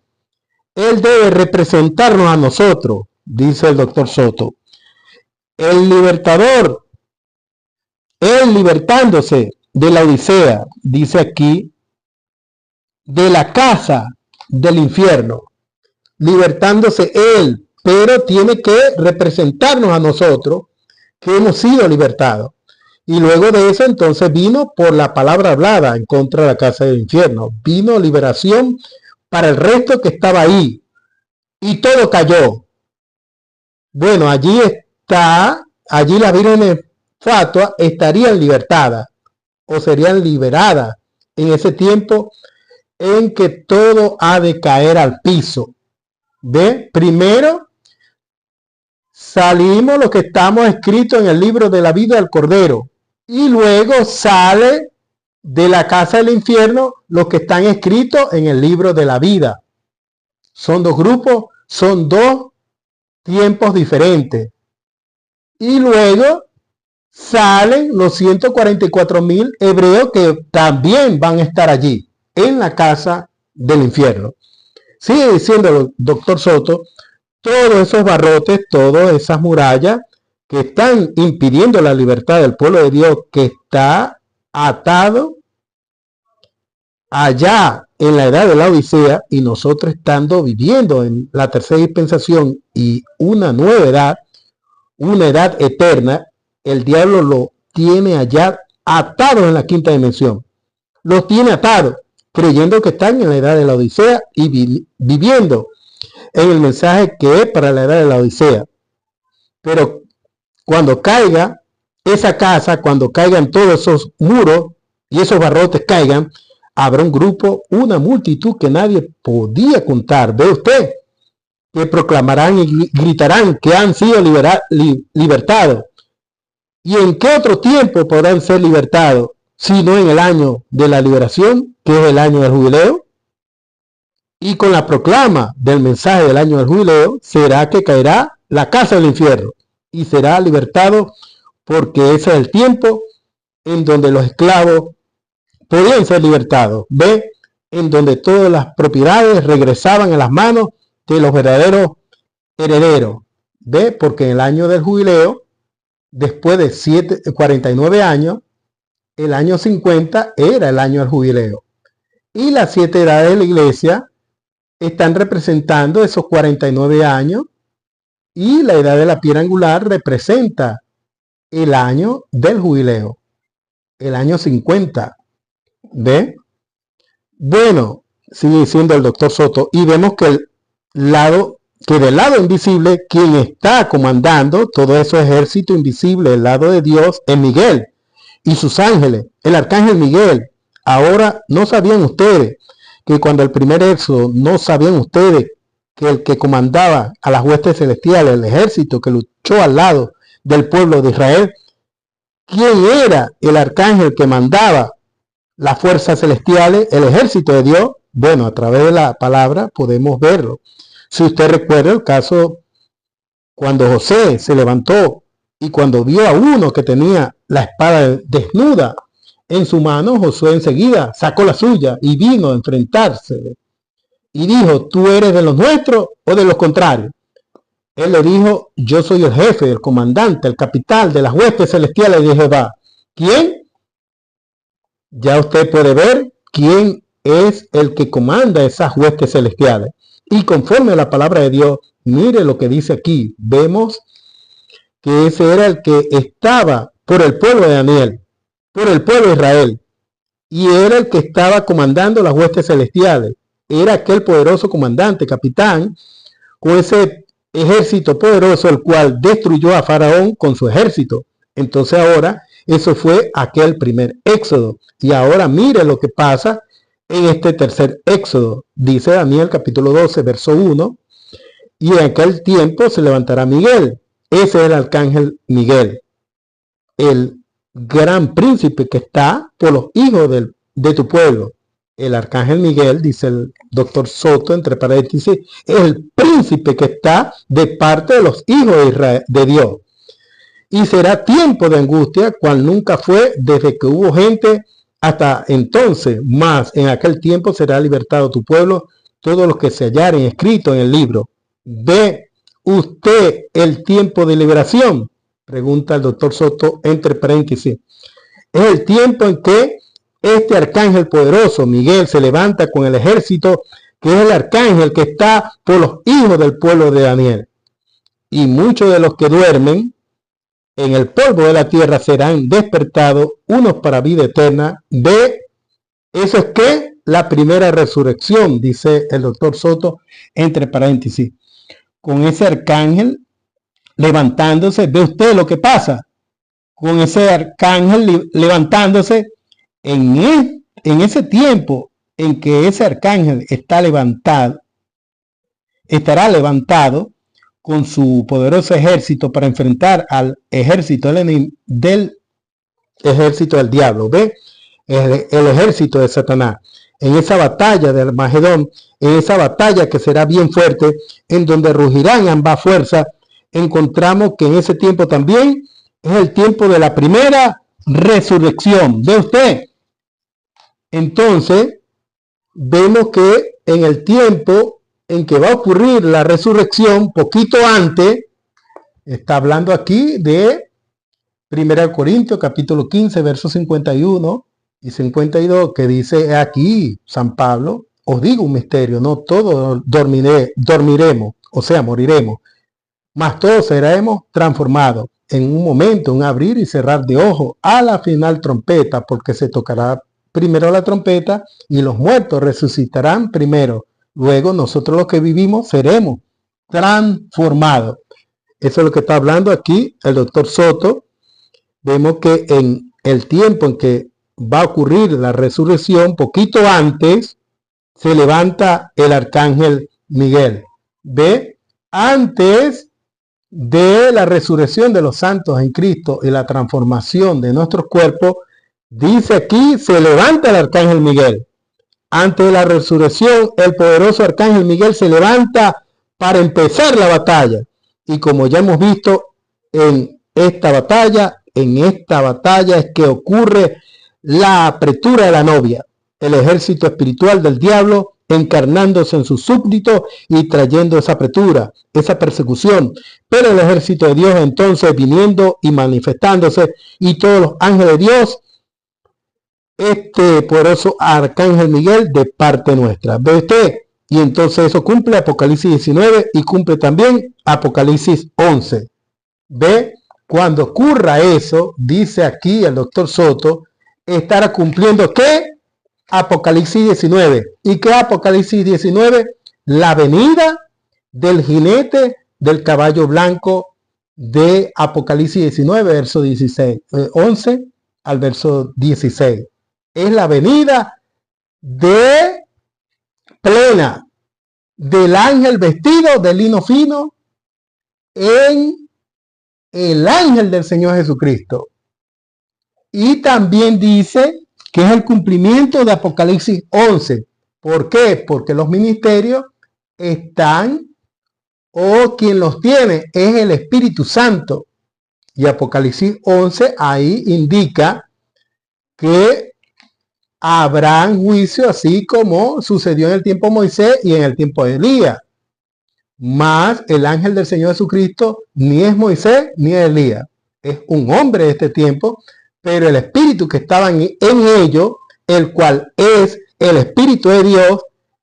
Speaker 1: Él debe representarnos a nosotros, dice el doctor Soto. El libertador, él libertándose de la Odisea, dice aquí, de la casa del infierno, libertándose él, pero tiene que representarnos a nosotros que hemos sido libertados. Y luego de eso entonces vino por la palabra hablada en contra de la casa del infierno. Vino liberación para el resto que estaba ahí. Y todo cayó. Bueno, allí las vírgenes fatuas estarían libertadas o serían liberadas en ese tiempo en que todo ha de caer al piso. ¿Ve? Primero salimos los que estamos escritos en el libro de la vida del Cordero. Y luego sale de la casa del infierno los que están escritos en el libro de la vida. Son dos grupos, son dos tiempos diferentes. Y luego salen los 144,000 hebreos que también van a estar allí, en la casa del infierno. Sigue diciendo el doctor Soto, todos esos barrotes, todas esas murallas que están impidiendo la libertad del pueblo de Dios, que está atado allá en la edad de la Odisea, y nosotros estando viviendo en la tercera dispensación y una nueva edad, una edad eterna, el diablo lo tiene allá atado en la quinta dimensión. Los tiene atados, creyendo que están en la edad de la Odisea y viviendo en el mensaje que es para la edad de la Odisea. Pero cuando caiga esa casa, cuando caigan todos esos muros y esos barrotes caigan, habrá un grupo, una multitud que nadie podía contar. ¿Ve usted? Que proclamarán y gritarán que han sido libertados. ¿Y en qué otro tiempo podrán ser libertados? Si no en el año de la liberación, que es el año del jubileo. Y con la proclama del mensaje del año del jubileo, será que caerá la casa del infierno y será libertado, porque ese es el tiempo en donde los esclavos podían ser libertados. ¿Ve? En donde todas las propiedades regresaban a las manos de los verdaderos herederos. ¿Ve? Porque en el año del jubileo, después de 49 años, el año 50 era el año del jubileo. Y las 7 edades de la iglesia están representando esos 49 años, y la edad de la piedra angular representa el año del jubileo, el año 50. ¿Ve? Bueno, sigue diciendo el doctor Soto, y vemos que del lado invisible, quien está comandando todo ese ejército invisible del lado de Dios es Miguel y sus ángeles, el arcángel Miguel. Ahora, ¿no sabían ustedes que cuando el primer éxodo, no sabían ustedes que el que comandaba a las huestes celestiales, el ejército que luchó al lado del pueblo de Israel, quién era el arcángel que mandaba las fuerzas celestiales, el ejército de Dios? Bueno, a través de la palabra podemos verlo. Si usted recuerda el caso cuando José se levantó y cuando vio a uno que tenía la espada desnuda en su mano, Josué enseguida sacó la suya y vino a enfrentarse. Y dijo, ¿tú eres de los nuestros o de los contrarios? Él le dijo, yo soy el jefe, el comandante, el capitán de las huestes celestiales de Jehová. ¿Quién? Ya usted puede ver quién es el que comanda esas huestes celestiales. Y conforme a la palabra de Dios, mire lo que dice aquí. Vemos que ese era el que estaba por el pueblo de Daniel, por el pueblo de Israel. Y era el que estaba comandando las huestes celestiales. Era aquel poderoso comandante, capitán, con ese ejército poderoso, el cual destruyó a Faraón con su ejército. Entonces ahora, eso fue aquel primer éxodo. Y ahora mire lo que pasa en este tercer éxodo. Dice Daniel capítulo 12, verso 1. Y en aquel tiempo se levantará Miguel. Ese es el arcángel Miguel, el gran príncipe que está por los hijos de tu pueblo. El arcángel Miguel, dice el doctor Soto, entre paréntesis, es el príncipe que está de parte de los hijos de Israel, de Dios. Y será tiempo de angustia, cual nunca fue desde que hubo gente hasta entonces. Más en aquel tiempo será libertado tu pueblo, todos los que se hallaren escritos en el libro. ¿Ve usted el tiempo de liberación? Pregunta el doctor Soto, entre paréntesis. Es el tiempo en que este arcángel poderoso, Miguel, se levanta con el ejército, que es el arcángel que está por los hijos del pueblo de Daniel. Y muchos de los que duermen en el polvo de la tierra serán despertados, unos para vida eterna. ¿Ve? Eso es que la primera resurrección, dice el doctor Soto, entre paréntesis. Con ese arcángel levantándose, ¿ve usted lo que pasa? Con ese arcángel levantándose en ese tiempo en que ese arcángel está levantado, estará levantado con su poderoso ejército para enfrentar al ejército del ejército del diablo. ¿Ve? El ejército de Satanás. En esa batalla de Armagedón, en esa batalla que será bien fuerte, en donde rugirán ambas fuerzas, encontramos que en ese tiempo también es el tiempo de la primera resurrección. ¿Ve usted? Entonces, vemos que en el tiempo en que va a ocurrir la resurrección, poquito antes, está hablando aquí de 1 Corintios capítulo 15, versos 51 y 52, que dice aquí San Pablo, os digo un misterio, no todos dormiremos, o sea, moriremos, mas todos seremos transformados en un momento, un abrir y cerrar de ojos, a la final trompeta, porque se tocará primero la trompeta y los muertos resucitarán primero. Luego nosotros los que vivimos seremos transformados. Eso es lo que está hablando aquí el doctor Soto. Vemos que en el tiempo en que va a ocurrir la resurrección, poquito antes, se levanta el arcángel Miguel. ¿Ve? Antes de la resurrección de los santos en Cristo y la transformación de nuestros cuerpos, dice aquí, se levanta el arcángel Miguel. Antes de la resurrección, el poderoso arcángel Miguel se levanta para empezar la batalla. Y como ya hemos visto en esta batalla es que ocurre la apretura de la novia, el ejército espiritual del diablo encarnándose en sus súbditos y trayendo esa apretura, esa persecución. Pero el ejército de Dios entonces viniendo y manifestándose, y todos los ángeles de Dios este poderoso arcángel Miguel de parte nuestra. ¿Ve usted? Y entonces eso cumple Apocalipsis 19 y cumple también Apocalipsis 11. ¿Ve? Cuando ocurra eso, dice aquí el doctor Soto, estará cumpliendo ¿qué? Apocalipsis 19. ¿Y qué Apocalipsis 19? La venida del jinete del caballo blanco de Apocalipsis 19, verso 16, 11 al verso 16. Es la venida de plena del ángel vestido de lino fino en el ángel del Señor Jesucristo. Y también dice que es el cumplimiento de Apocalipsis 11. ¿Por qué? Porque los ministerios están, o quien los tiene es el Espíritu Santo. Y Apocalipsis 11 ahí indica que habrá juicio así como sucedió en el tiempo de Moisés y en el tiempo de Elías. Mas el ángel del Señor Jesucristo ni es Moisés ni es Elías. Es un hombre de este tiempo, pero el espíritu que estaba en ellos, el cual es el Espíritu de Dios,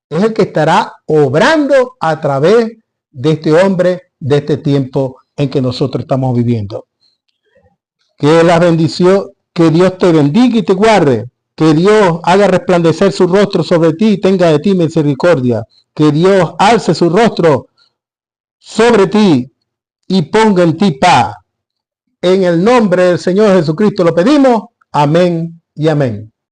Speaker 1: es el que estará obrando a través de este hombre, de este tiempo en que nosotros estamos viviendo. Que la bendición, que Dios te bendiga y te guarde. Que Dios haga resplandecer su rostro sobre ti y tenga de ti misericordia. Que Dios alce su rostro sobre ti y ponga en ti paz. En el nombre del Señor Jesucristo lo pedimos. Amén y amén.